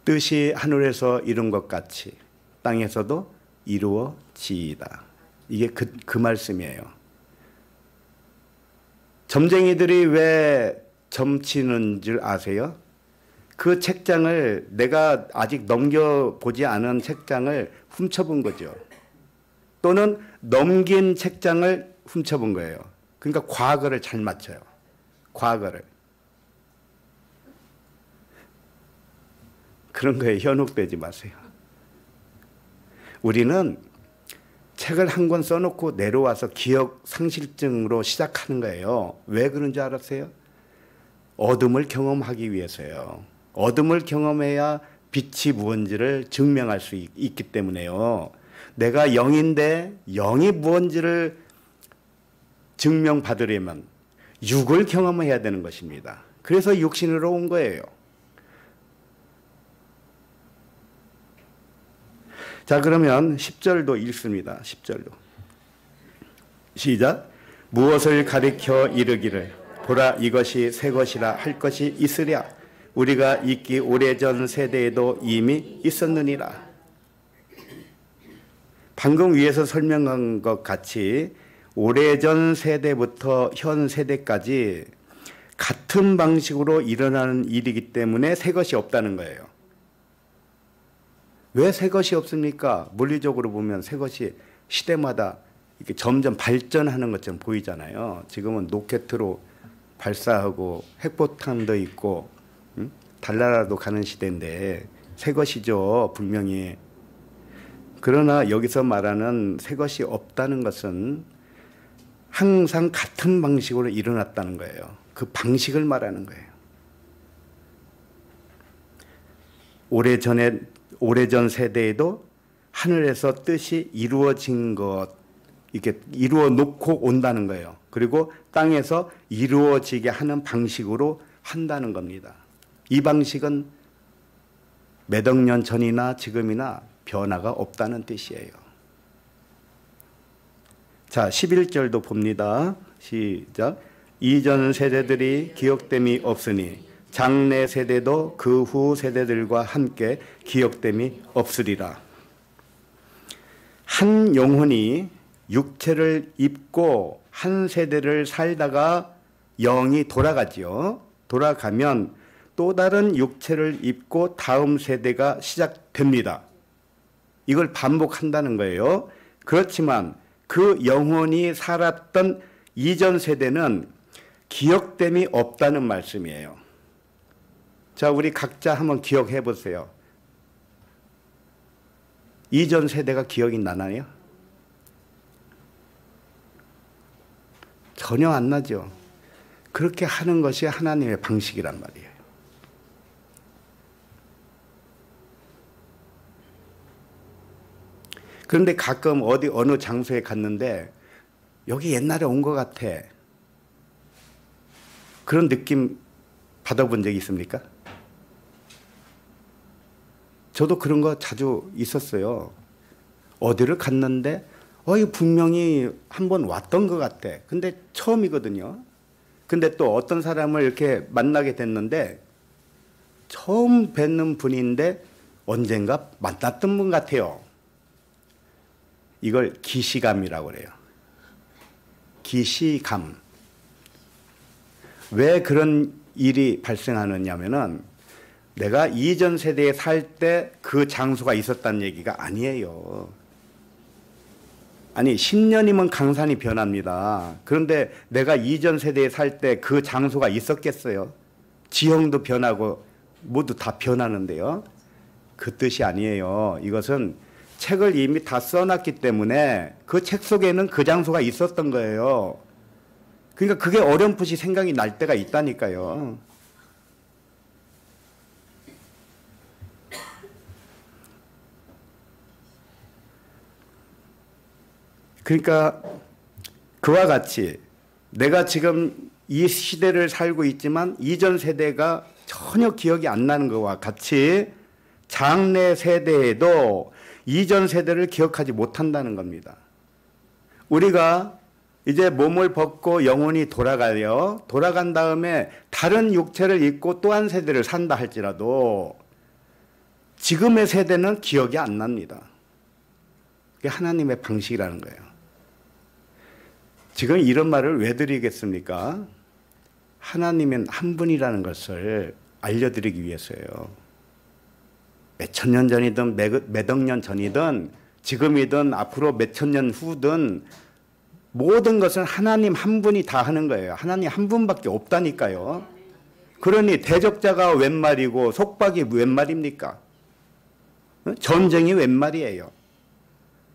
뜻이 하늘에서 이룬 것 같이 땅에서도 이루어지이다. 이게 그 말씀이에요. 점쟁이들이 왜 점치는 줄 아세요? 그 책장을 내가 아직 넘겨보지 않은 책장을 훔쳐본 거죠. 또는 넘긴 책장을 훔쳐본 거예요. 그러니까 과거를 잘 맞춰요. 과거를. 그런 거에 현혹되지 마세요. 우리는 책을 한 권 써놓고 내려와서 기억 상실증으로 시작하는 거예요. 왜 그런 줄 알았어요? 어둠을 경험하기 위해서요. 어둠을 경험해야 빛이 무언지를 증명할 수 있기 때문에요. 내가 영인데 영이 무언지를 증명받으려면 육을 경험해야 되는 것입니다. 그래서 육신으로 온 거예요. 자, 그러면 10절도 읽습니다. 10절도. 시작. 무엇을 가리켜 이르기를 보라 이것이 새 것이라 할 것이 있으랴. 우리가 있기 오래전 세대에도 이미 있었느니라. 방금 위에서 설명한 것 같이 오래전 세대부터 현 세대까지 같은 방식으로 일어나는 일이기 때문에 새 것이 없다는 거예요. 왜 새 것이 없습니까? 물리적으로 보면 새 것이 시대마다 이렇게 점점 발전하는 것처럼 보이잖아요. 지금은 로켓으로 발사하고 핵폭탄도 있고 달나라도 가는 시대인데 새 것이죠, 분명히. 그러나 여기서 말하는 새 것이 없다는 것은 항상 같은 방식으로 일어났다는 거예요. 그 방식을 말하는 거예요. 오래전 세대에도 하늘에서 뜻이 이루어진 것, 이렇게 이루어 놓고 온다는 거예요. 그리고 땅에서 이루어지게 하는 방식으로 한다는 겁니다. 이 방식은 몇 억 년 전이나 지금이나 변화가 없다는 뜻이에요. 자, 11절도 봅니다. 시작. 이전 세대들이 기억됨이 없으니 장래 세대도 그 후 세대들과 함께 기억됨이 없으리라. 한 영혼이 육체를 입고 한 세대를 살다가 영이 돌아가지요. 돌아가면 또 다른 육체를 입고 다음 세대가 시작됩니다. 이걸 반복한다는 거예요. 그렇지만 그 영혼이 살았던 이전 세대는 기억됨이 없다는 말씀이에요. 자, 우리 각자 한번 기억해 보세요. 이전 세대가 기억이 나나요? 전혀 안 나죠. 그렇게 하는 것이 하나님의 방식이란 말이에요. 그런데 가끔 어느 장소에 갔는데 여기 옛날에 온 것 같아. 그런 느낌 받아본 적이 있습니까? 저도 그런 거 자주 있었어요. 어디를 갔는데 이거 분명히 한번 왔던 것 같아. 근데 처음이거든요. 근데 또 어떤 사람을 이렇게 만나게 됐는데 처음 뵙는 분인데 언젠가 만났던 분 같아요. 이걸 기시감이라고 그래요. 기시감. 왜 그런 일이 발생하느냐면은 내가 이전 세대에 살 때 그 장소가 있었다는 얘기가 아니에요. 아니 10년이면 강산이 변합니다. 그런데 내가 이전 세대에 살 때 그 장소가 있었겠어요? 지형도 변하고 모두 다 변하는데요. 그 뜻이 아니에요. 이것은 책을 이미 다 써놨기 때문에 그 책 속에는 그 장소가 있었던 거예요. 그러니까 그게 어렴풋이 생각이 날 때가 있다니까요. 그러니까 그와 같이 내가 지금 이 시대를 살고 있지만 이전 세대가 전혀 기억이 안 나는 것과 같이 장래 세대에도 이전 세대를 기억하지 못한다는 겁니다. 우리가 이제 몸을 벗고 영혼이 돌아가요. 돌아간 다음에 다른 육체를 입고 또 한 세대를 산다 할지라도 지금의 세대는 기억이 안 납니다. 그게 하나님의 방식이라는 거예요. 지금 이런 말을 왜 드리겠습니까? 하나님은 한 분이라는 것을 알려드리기 위해서예요. 몇천 년 전이든 몇억 년 전이든 지금이든 앞으로 몇천 년 후든 모든 것은 하나님 한 분이 다 하는 거예요. 하나님 한 분밖에 없다니까요. 그러니 대적자가 웬 말이고 속박이 웬 말입니까? 전쟁이 웬 말이에요?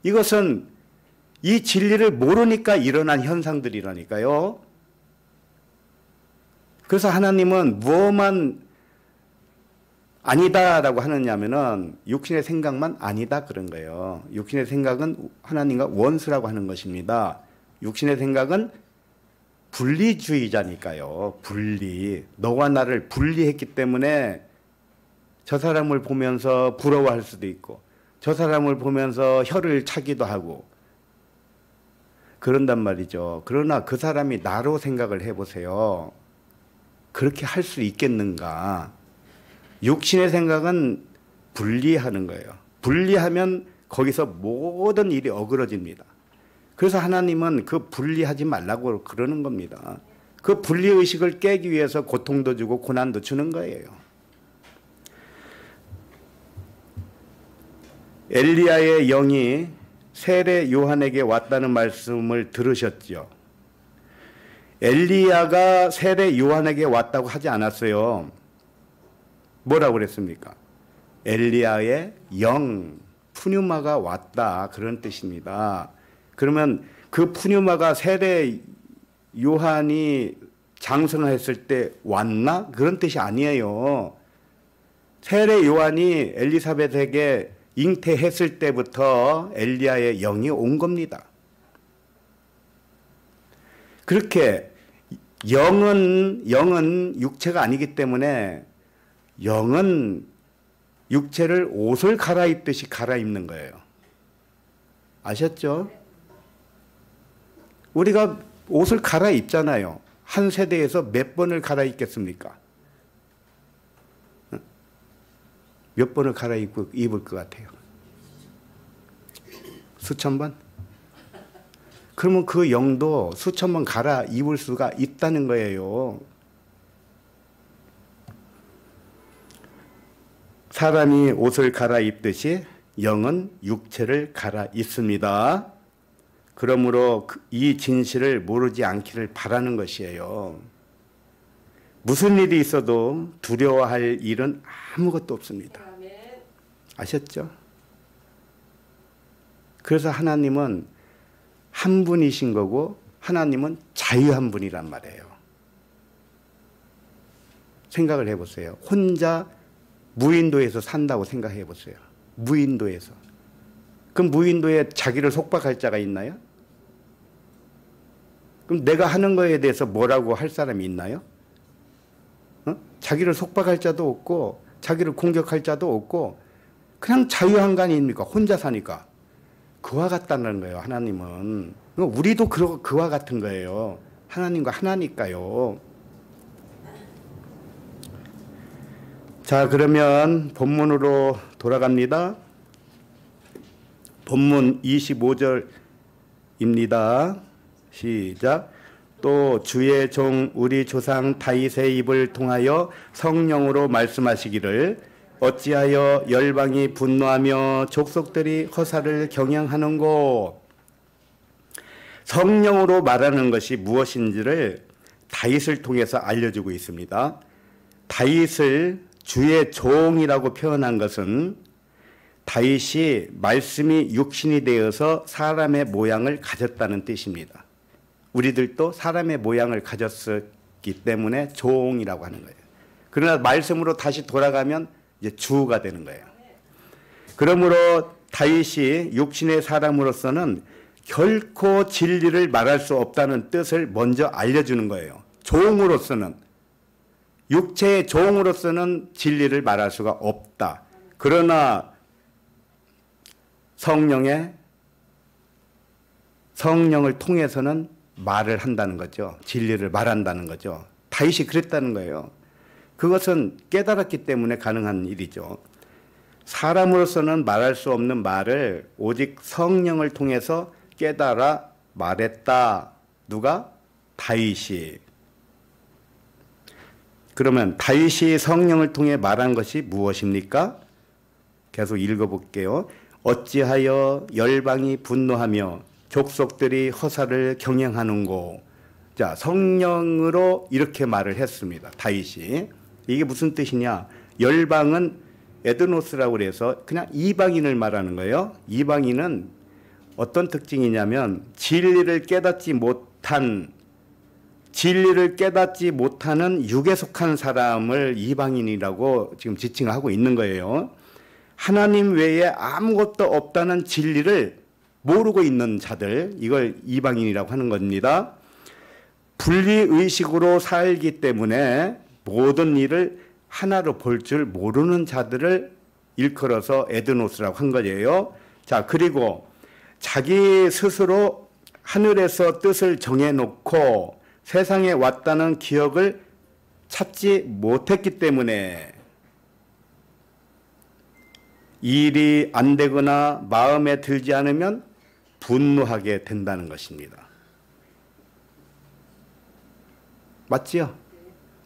이것은 이 진리를 모르니까 일어난 현상들이라니까요. 그래서 하나님은 무엇만 아니다라고 하느냐면은 육신의 생각만 아니다 그런 거예요. 육신의 생각은 하나님과 원수라고 하는 것입니다. 육신의 생각은 분리주의자니까요. 분리. 너와 나를 분리했기 때문에 저 사람을 보면서 부러워할 수도 있고 저 사람을 보면서 혀를 차기도 하고 그런단 말이죠. 그러나 그 사람이 나로 생각을 해보세요. 그렇게 할 수 있겠는가? 육신의 생각은 분리하는 거예요. 분리하면 거기서 모든 일이 어그러집니다. 그래서 하나님은 그 분리하지 말라고 그러는 겁니다. 그 분리의식을 깨기 위해서 고통도 주고 고난도 주는 거예요. 엘리야의 영이 세례 요한에게 왔다는 말씀을 들으셨죠. 엘리야가 세례 요한에게 왔다고 하지 않았어요. 뭐라고 그랬습니까? 엘리야의 영, 푸뉴마가 왔다 그런 뜻입니다. 그러면 그 푸뉴마가 세례 요한이 장성했을 때 왔나? 그런 뜻이 아니에요. 세례 요한이 엘리사벳에게 잉태했을 때부터 엘리야의 영이 온 겁니다. 그렇게 영은 육체가 아니기 때문에 영은 육체를 옷을 갈아입듯이 갈아입는 거예요. 아셨죠? 우리가 옷을 갈아입잖아요. 한 세대에서 몇 번을 갈아입겠습니까? 몇 번을 갈아입고 입을 것 같아요? 수천 번? 그러면 그 영도 수천 번 갈아입을 수가 있다는 거예요. 사람이 옷을 갈아입듯이 영은 육체를 갈아입습니다. 그러므로 이 진실을 모르지 않기를 바라는 것이에요. 무슨 일이 있어도 두려워할 일은 아무것도 없습니다. 아셨죠? 그래서 하나님은 한 분이신 거고 하나님은 자유한 분이란 말이에요. 생각을 해보세요. 혼자 무인도에서 산다고 생각해 보세요. 무인도에서. 그럼 무인도에 자기를 속박할 자가 있나요? 그럼 내가 하는 거에 대해서 뭐라고 할 사람이 있나요? 자기를 속박할 자도 없고 자기를 공격할 자도 없고 그냥 자유한간입니까? 혼자 사니까. 그와 같다는 거예요. 하나님은. 우리도 그와 같은 거예요. 하나님과 하나니까요. 자, 그러면 본문으로 돌아갑니다. 본문 25절입니다. 시작. 또 주의 종 우리 조상 다윗의 입을 통하여 성령으로 말씀하시기를 어찌하여 열방이 분노하며 족속들이 허사를 경영하는고. 성령으로 말하는 것이 무엇인지를 다윗을 통해서 알려주고 있습니다. 다윗을 주의 종이라고 표현한 것은 다윗이 말씀이 육신이 되어서 사람의 모양을 가졌다는 뜻입니다. 우리들도 사람의 모양을 가졌기 때문에 종이라고 하는 거예요. 그러나 말씀으로 다시 돌아가면 이제 주가 되는 거예요. 그러므로 다윗이 육신의 사람으로서는 결코 진리를 말할 수 없다는 뜻을 먼저 알려주는 거예요. 종으로서는, 육체의 종으로서는 진리를 말할 수가 없다. 그러나 성령을 통해서는 말을 한다는 거죠. 진리를 말한다는 거죠. 다윗이 그랬다는 거예요. 그것은 깨달았기 때문에 가능한 일이죠. 사람으로서는 말할 수 없는 말을 오직 성령을 통해서 깨달아 말했다. 누가? 다윗이. 그러면 다윗이 성령을 통해 말한 것이 무엇입니까? 계속 읽어볼게요. 어찌하여 열방이 분노하며 족속들이 허사를 경영하는고. 자, 성령으로 이렇게 말을 했습니다. 다윗이. 이게 무슨 뜻이냐? 열방은 에드노스라고 그래서 그냥 이방인을 말하는 거예요. 이방인은 어떤 특징이냐면 진리를 깨닫지 못하는 육에 속한 사람을 이방인이라고 지금 지칭하고 있는 거예요. 하나님 외에 아무것도 없다는 진리를 모르고 있는 자들, 이걸 이방인이라고 하는 겁니다. 분리의식으로 살기 때문에 모든 일을 하나로 볼 줄 모르는 자들을 일컬어서 에드노스라고 한 거예요. 자, 그리고 자기 스스로 하늘에서 뜻을 정해놓고 세상에 왔다는 기억을 찾지 못했기 때문에 일이 안 되거나 마음에 들지 않으면 분노하게 된다는 것입니다. 맞지요?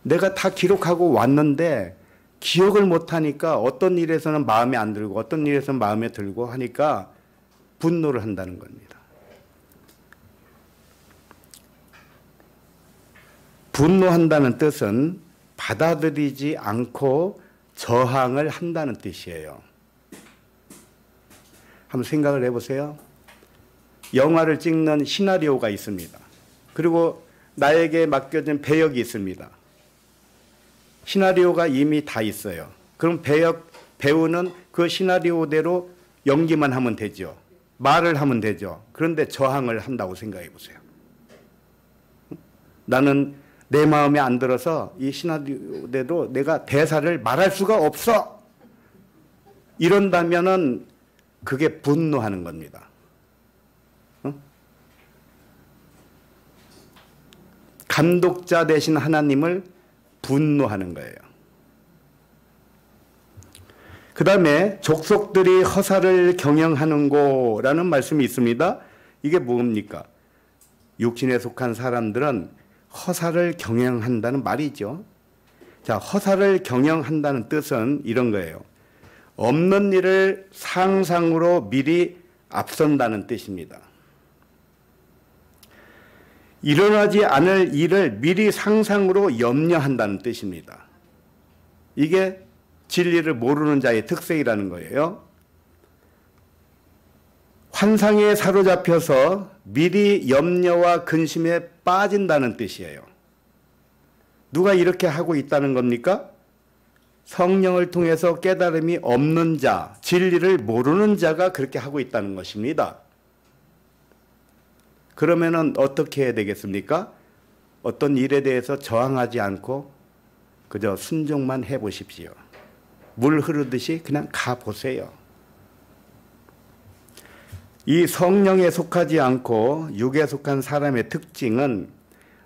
내가 다 기록하고 왔는데 기억을 못하니까 어떤 일에서는 마음에 안 들고 어떤 일에서는 마음에 들고 하니까 분노를 한다는 겁니다. 분노한다는 뜻은 받아들이지 않고 저항을 한다는 뜻이에요. 한번 생각을 해보세요. 영화를 찍는 시나리오가 있습니다. 그리고 나에게 맡겨진 배역이 있습니다. 시나리오가 이미 다 있어요. 그럼 배우는 그 시나리오대로 연기만 하면 되죠. 말을 하면 되죠. 그런데 저항을 한다고 생각해 보세요. 나는 내 마음에 안 들어서 이 시나리오대로 내가 대사를 말할 수가 없어. 이런다면은 그게 분노하는 겁니다. 감독자 되신 하나님을 분노하는 거예요. 그 다음에 족속들이 허사를 경영하는고라는 말씀이 있습니다. 이게 뭡니까? 육신에 속한 사람들은 허사를 경영한다는 말이죠. 자, 허사를 경영한다는 뜻은 이런 거예요. 없는 일을 상상으로 미리 앞선다는 뜻입니다. 일어나지 않을 일을 미리 상상으로 염려한다는 뜻입니다. 이게 진리를 모르는 자의 특색이라는 거예요. 환상에 사로잡혀서 미리 염려와 근심에 빠진다는 뜻이에요. 누가 이렇게 하고 있다는 겁니까? 성령을 통해서 깨달음이 없는 자, 진리를 모르는 자가 그렇게 하고 있다는 것입니다. 그러면은 어떻게 해야 되겠습니까? 어떤 일에 대해서 저항하지 않고 그저 순종만 해보십시오. 물 흐르듯이 그냥 가보세요. 이 성령에 속하지 않고 육에 속한 사람의 특징은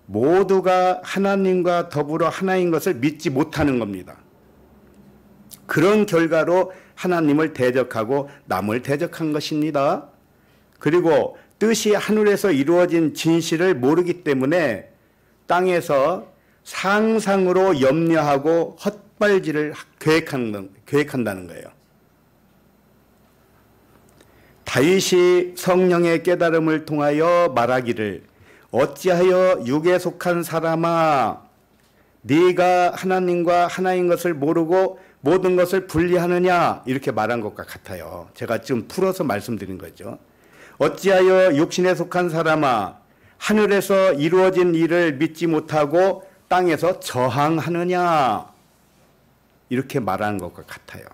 모두가 하나님과 더불어 하나인 것을 믿지 못하는 겁니다. 그런 결과로 하나님을 대적하고 남을 대적한 것입니다. 그리고 뜻이 하늘에서 이루어진 진실을 모르기 때문에 땅에서 상상으로 염려하고 헛발질을 계획한다는 거예요. 다윗이 성령의 깨달음을 통하여 말하기를 어찌하여 육에 속한 사람아 네가 하나님과 하나인 것을 모르고 모든 것을 분리하느냐 이렇게 말한 것과 같아요. 제가 지금 풀어서 말씀드린 거죠. 어찌하여 육신에 속한 사람아 하늘에서 이루어진 일을 믿지 못하고 땅에서 저항하느냐 이렇게 말하는 것과 같아요.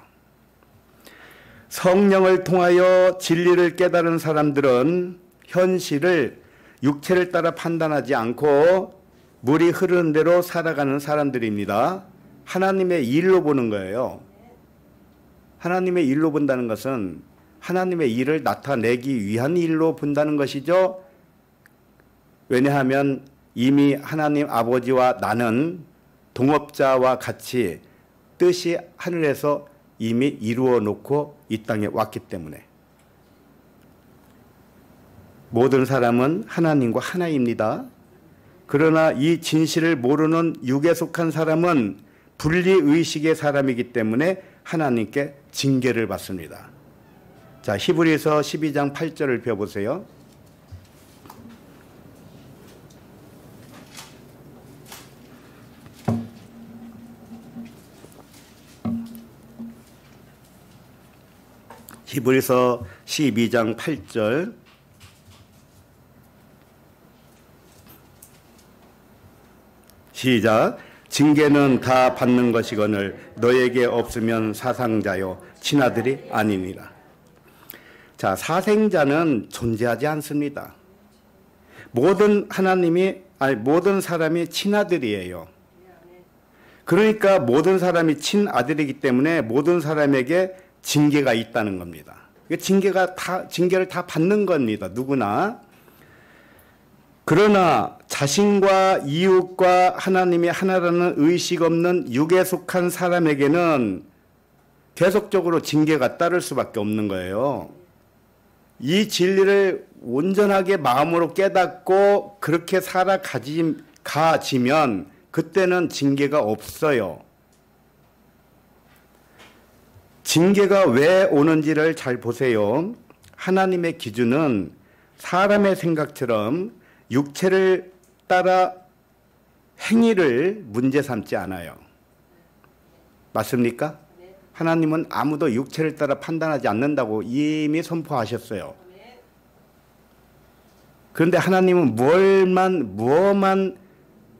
성령을 통하여 진리를 깨달은 사람들은 현실을 육체를 따라 판단하지 않고 물이 흐르는 대로 살아가는 사람들입니다. 하나님의 일로 보는 거예요. 하나님의 일로 본다는 것은 하나님의 일을 나타내기 위한 일로 본다는 것이죠. 왜냐하면 이미 하나님 아버지와 나는 동업자와 같이 뜻이 하늘에서 이미 이루어 놓고 이 땅에 왔기 때문에 모든 사람은 하나님과 하나입니다. 그러나 이 진실을 모르는 육에 속한 사람은 분리의식의 사람이기 때문에 하나님께 징계를 받습니다. 자, 히브리서 12장 8절을 펴보세요. 히브리서 12장 8절 시작. 징계는 다 받는 것이거늘 너에게 없으면 사상자요 친아들이 아니니라. 자, 사생자는 존재하지 않습니다. 모든 사람이 친아들이에요. 그러니까 모든 사람이 친아들이기 때문에 모든 사람에게 징계가 있다는 겁니다. 징계를 다 받는 겁니다. 누구나. 그러나 자신과 이웃과 하나님이 하나라는 의식 없는 육에 속한 사람에게는 계속적으로 징계가 따를 수밖에 없는 거예요. 이 진리를 온전하게 마음으로 깨닫고 그렇게 살아가지면 그때는 징계가 없어요. 징계가 왜 오는지를 잘 보세요. 하나님의 기준은 사람의 생각처럼 육체를 따라 행위를 문제 삼지 않아요. 맞습니까? 하나님은 아무도 육체를 따라 판단하지 않는다고 이미 선포하셨어요. 그런데 하나님은 무엇만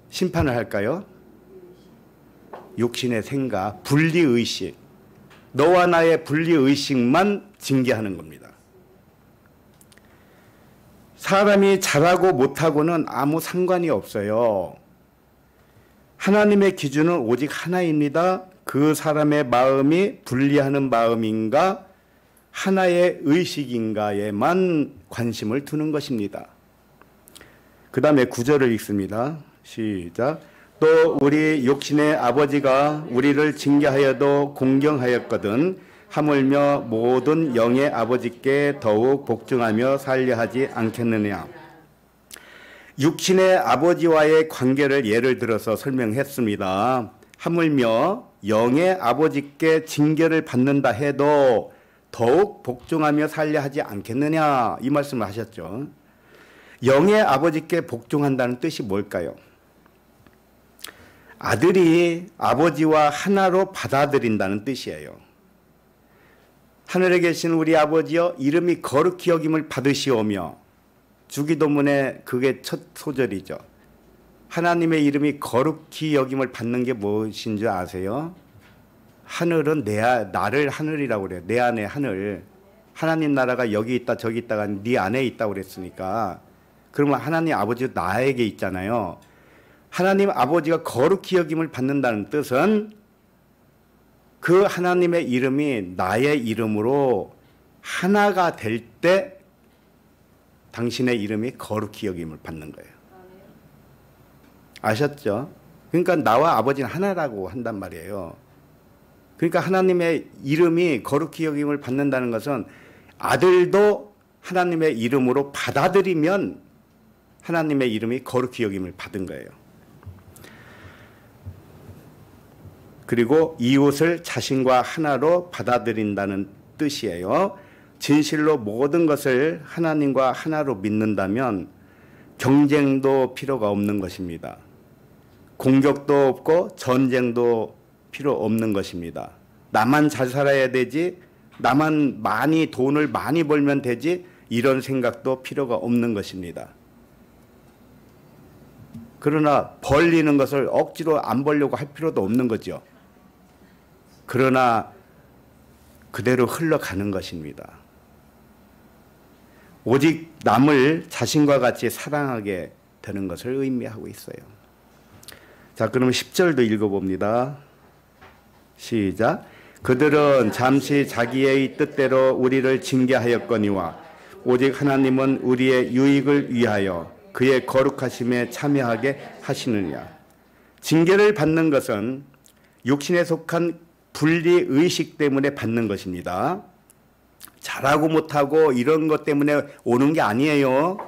심판을 할까요? 육신의 생각, 분리의식. 너와 나의 분리의식만 징계하는 겁니다. 사람이 잘하고 못하고는 아무 상관이 없어요. 하나님의 기준은 오직 하나입니다. 그 사람의 마음이 분리하는 마음인가 하나의 의식인가에만 관심을 두는 것입니다. 그 다음에 9절을 읽습니다. 시작. 또 우리 육신의 아버지가 우리를 징계하여도 공경하였거든 하물며 모든 영의 아버지께 더욱 복종하며 살려하지 않겠느냐. 육신의 아버지와의 관계를 예를 들어서 설명했습니다. 하물며 영의 아버지께 징계를 받는다 해도 더욱 복종하며 살려하지 않겠느냐 이 말씀을 하셨죠. 영의 아버지께 복종한다는 뜻이 뭘까요? 아들이 아버지와 하나로 받아들인다는 뜻이에요. 하늘에 계신 우리 아버지여 이름이 거룩히 여김을 받으시오며 주기도문에 그게 첫 소절이죠. 하나님의 이름이 거룩히 여김을 받는 게 무엇인 줄 아세요? 하늘은 나를 하늘이라고 그래요. 내 안에 하늘. 하나님 나라가 여기 있다 저기 있다가 네 안에 있다고 그랬으니까 그러면 하나님 아버지도 나에게 있잖아요. 하나님 아버지가 거룩히 여김을 받는다는 뜻은 그 하나님의 이름이 나의 이름으로 하나가 될 때 당신의 이름이 거룩히 여김을 받는 거예요. 아셨죠? 그러니까 나와 아버지는 하나라고 한단 말이에요. 그러니까 하나님의 이름이 거룩히 여김을 받는다는 것은 아들도 하나님의 이름으로 받아들이면 하나님의 이름이 거룩히 여김을 받은 거예요. 그리고 이웃을 자신과 하나로 받아들인다는 뜻이에요. 진실로 모든 것을 하나님과 하나로 믿는다면 경쟁도 필요가 없는 것입니다. 공격도 없고 전쟁도 필요 없는 것입니다. 나만 잘 살아야 되지, 나만 돈을 많이 벌면 되지, 이런 생각도 필요가 없는 것입니다. 그러나 벌리는 것을 억지로 안 벌려고 할 필요도 없는 거죠. 그러나 그대로 흘러가는 것입니다. 오직 남을 자신과 같이 사랑하게 되는 것을 의미하고 있어요. 자, 그럼 10절도 읽어봅니다. 시작. 그들은 잠시 자기의 뜻대로 우리를 징계하였거니와 오직 하나님은 우리의 유익을 위하여 그의 거룩하심에 참여하게 하시느냐. 징계를 받는 것은 육신에 속한 분리의식 때문에 받는 것입니다. 잘하고 못하고 이런 것 때문에 오는 게 아니에요.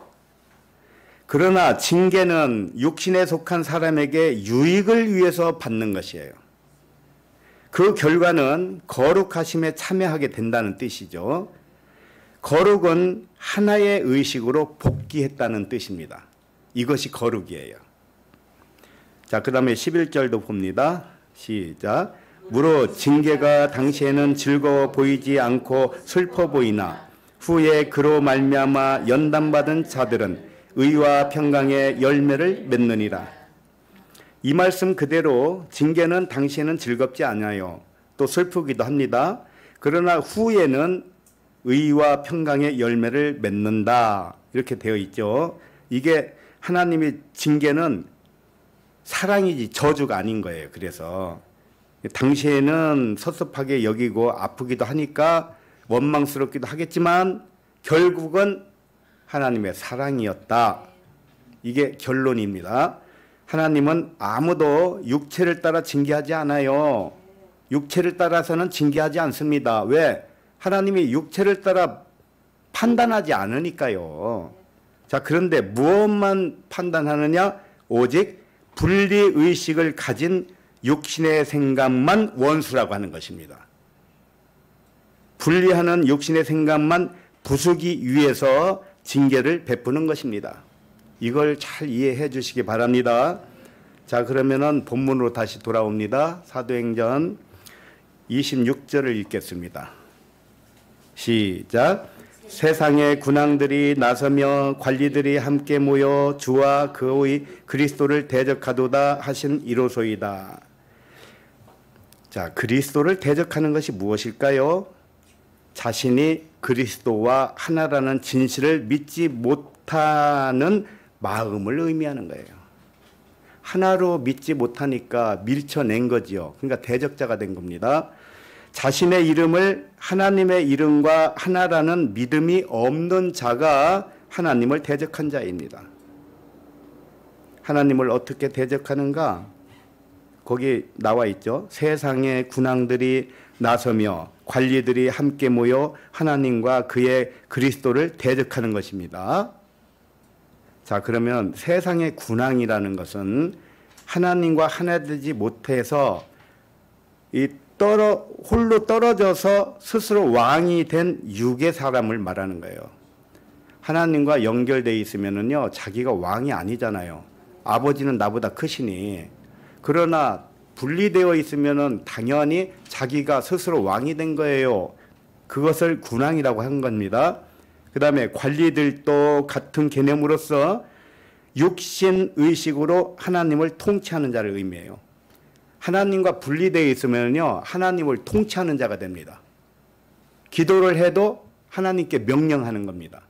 그러나 징계는 육신에 속한 사람에게 유익을 위해서 받는 것이에요. 그 결과는 거룩하심에 참여하게 된다는 뜻이죠. 거룩은 하나의 의식으로 복귀했다는 뜻입니다. 이것이 거룩이에요. 자, 그 다음에 11절도 봅니다. 시작. 무릇 징계가 당시에는 즐거워 보이지 않고 슬퍼 보이나 후에 그로 말미암아 연단받은 자들은 의와 평강의 열매를 맺느니라. 이 말씀 그대로 징계는 당시에는 즐겁지 않아요. 또 슬프기도 합니다. 그러나 후에는 의와 평강의 열매를 맺는다. 이렇게 되어 있죠. 이게 하나님의 징계는 사랑이지 저주가 아닌 거예요. 그래서 당시에는 섭섭하게 여기고 아프기도 하니까 원망스럽기도 하겠지만 결국은 하나님의 사랑이었다. 이게 결론입니다. 하나님은 아무도 육체를 따라 징계하지 않아요. 육체를 따라서는 징계하지 않습니다. 왜? 하나님이 육체를 따라 판단하지 않으니까요. 자, 그런데 무엇만 판단하느냐? 오직 분리의식을 가진 육신의 생각만 원수라고 하는 것입니다. 분리하는 육신의 생각만 부수기 위해서 징계를 베푸는 것입니다. 이걸 잘 이해해 주시기 바랍니다. 자, 그러면은 본문으로 다시 돌아옵니다. 사도행전 26절을 읽겠습니다. 시작. 세상의 군왕들이 나서며 관리들이 함께 모여 주와 그의 그리스도를 대적하도다 하신 이로소이다. 자, 그리스도를 대적하는 것이 무엇일까요? 자신이 그리스도와 하나라는 진실을 믿지 못하는 마음을 의미하는 거예요. 하나로 믿지 못하니까 밀쳐낸 거지요. 그러니까 대적자가 된 겁니다. 자신의 이름을 하나님의 이름과 하나라는 믿음이 없는 자가 하나님을 대적한 자입니다. 하나님을 어떻게 대적하는가? 거기 나와 있죠. 세상의 군왕들이 나서며 관리들이 함께 모여 하나님과 그의 그리스도를 대적하는 것입니다. 자, 그러면 세상의 군왕이라는 것은 하나님과 하나 되지 못해서 홀로 떨어져서 스스로 왕이 된 육의 사람을 말하는 거예요. 하나님과 연결되어 있으면은요, 자기가 왕이 아니잖아요. 아버지는 나보다 크시니. 그러나 분리되어 있으면은 당연히 자기가 스스로 왕이 된 거예요. 그것을 군왕이라고 한 겁니다. 그 다음에 관리들도 같은 개념으로서 육신 의식으로 하나님을 통치하는 자를 의미해요. 하나님과 분리되어 있으면요, 하나님을 통치하는 자가 됩니다. 기도를 해도 하나님께 명령하는 겁니다.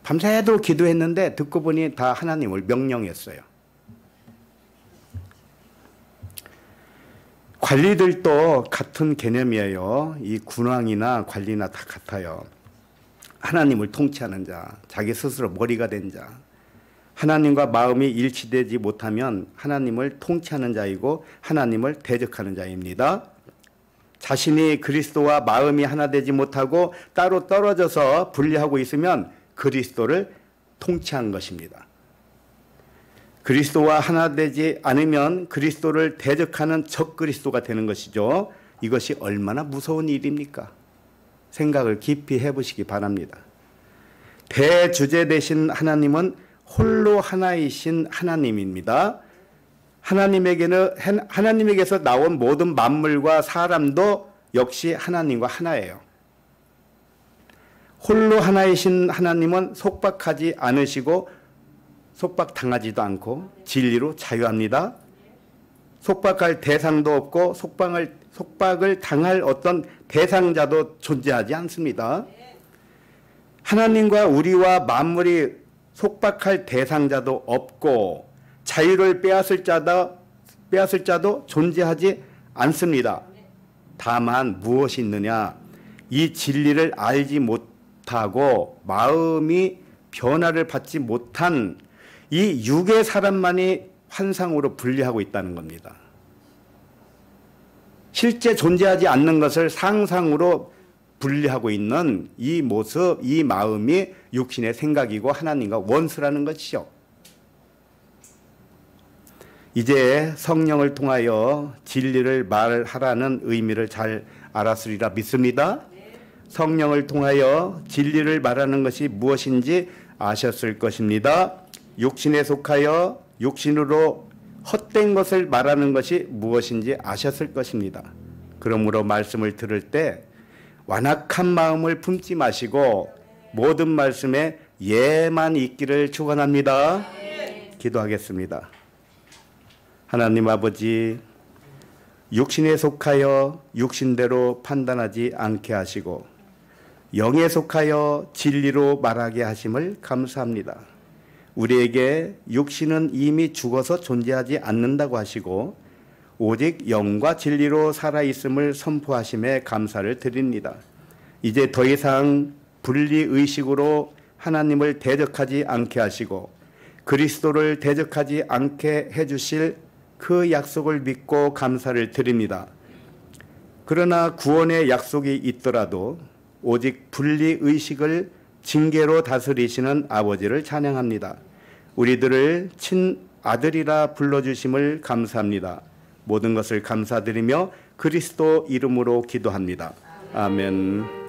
밤새도록 기도했는데 듣고 보니 다 하나님을 명령했어요. 관리들도 같은 개념이에요. 이 군왕이나 관리나 다 같아요. 하나님을 통치하는 자, 자기 스스로 머리가 된 자. 하나님과 마음이 일치되지 못하면 하나님을 통치하는 자이고 하나님을 대적하는 자입니다. 자신이 그리스도와 마음이 하나 되지 못하고 따로 떨어져서 분리하고 있으면 그리스도를 통치한 것입니다. 그리스도와 하나 되지 않으면 그리스도를 대적하는 적 그리스도가 되는 것이죠. 이것이 얼마나 무서운 일입니까? 생각을 깊이 해보시기 바랍니다. 대주제 되신 하나님은 홀로 하나이신 하나님입니다. 하나님에게서 나온 모든 만물과 사람도 역시 하나님과 하나예요. 홀로 하나이신 하나님은 속박하지 않으시고 속박당하지도 않고 진리로 자유합니다. 속박할 대상도 없고 속박을 당할 어떤 대상자도 존재하지 않습니다. 하나님과 우리와 만물이 속박할 대상자도 없고 자유를 빼앗을 자도 존재하지 않습니다. 다만 무엇이 있느냐? 이 진리를 알지 못하고 마음이 변화를 받지 못한 이 육의 사람만이 환상으로 분리하고 있다는 겁니다. 실제 존재하지 않는 것을 상상으로 분리하고 있는 이 모습, 이 마음이 육신의 생각이고 하나님과 원수라는 것이죠. 이제 성령을 통하여 진리를 말하라는 의미를 잘 알았으리라 믿습니다. 성령을 통하여 진리를 말하는 것이 무엇인지 아셨을 것입니다. 육신에 속하여 육신으로 헛된 것을 말하는 것이 무엇인지 아셨을 것입니다. 그러므로 말씀을 들을 때 완악한 마음을 품지 마시고 모든 말씀에 예만 있기를 축원합니다. 기도하겠습니다. 하나님 아버지, 육신에 속하여 육신대로 판단하지 않게 하시고 영에 속하여 진리로 말하게 하심을 감사합니다. 우리에게 육신은 이미 죽어서 존재하지 않는다고 하시고 오직 영과 진리로 살아있음을 선포하심에 감사를 드립니다. 이제 더 이상 분리의식으로 하나님을 대적하지 않게 하시고 그리스도를 대적하지 않게 해주실 그 약속을 믿고 감사를 드립니다. 그러나 구원의 약속이 있더라도 오직 분리의식을 징계로 다스리시는 아버지를 찬양합니다. 우리들을 친아들이라 불러주심을 감사합니다. 모든 것을 감사드리며 그리스도 이름으로 기도합니다. 아멘.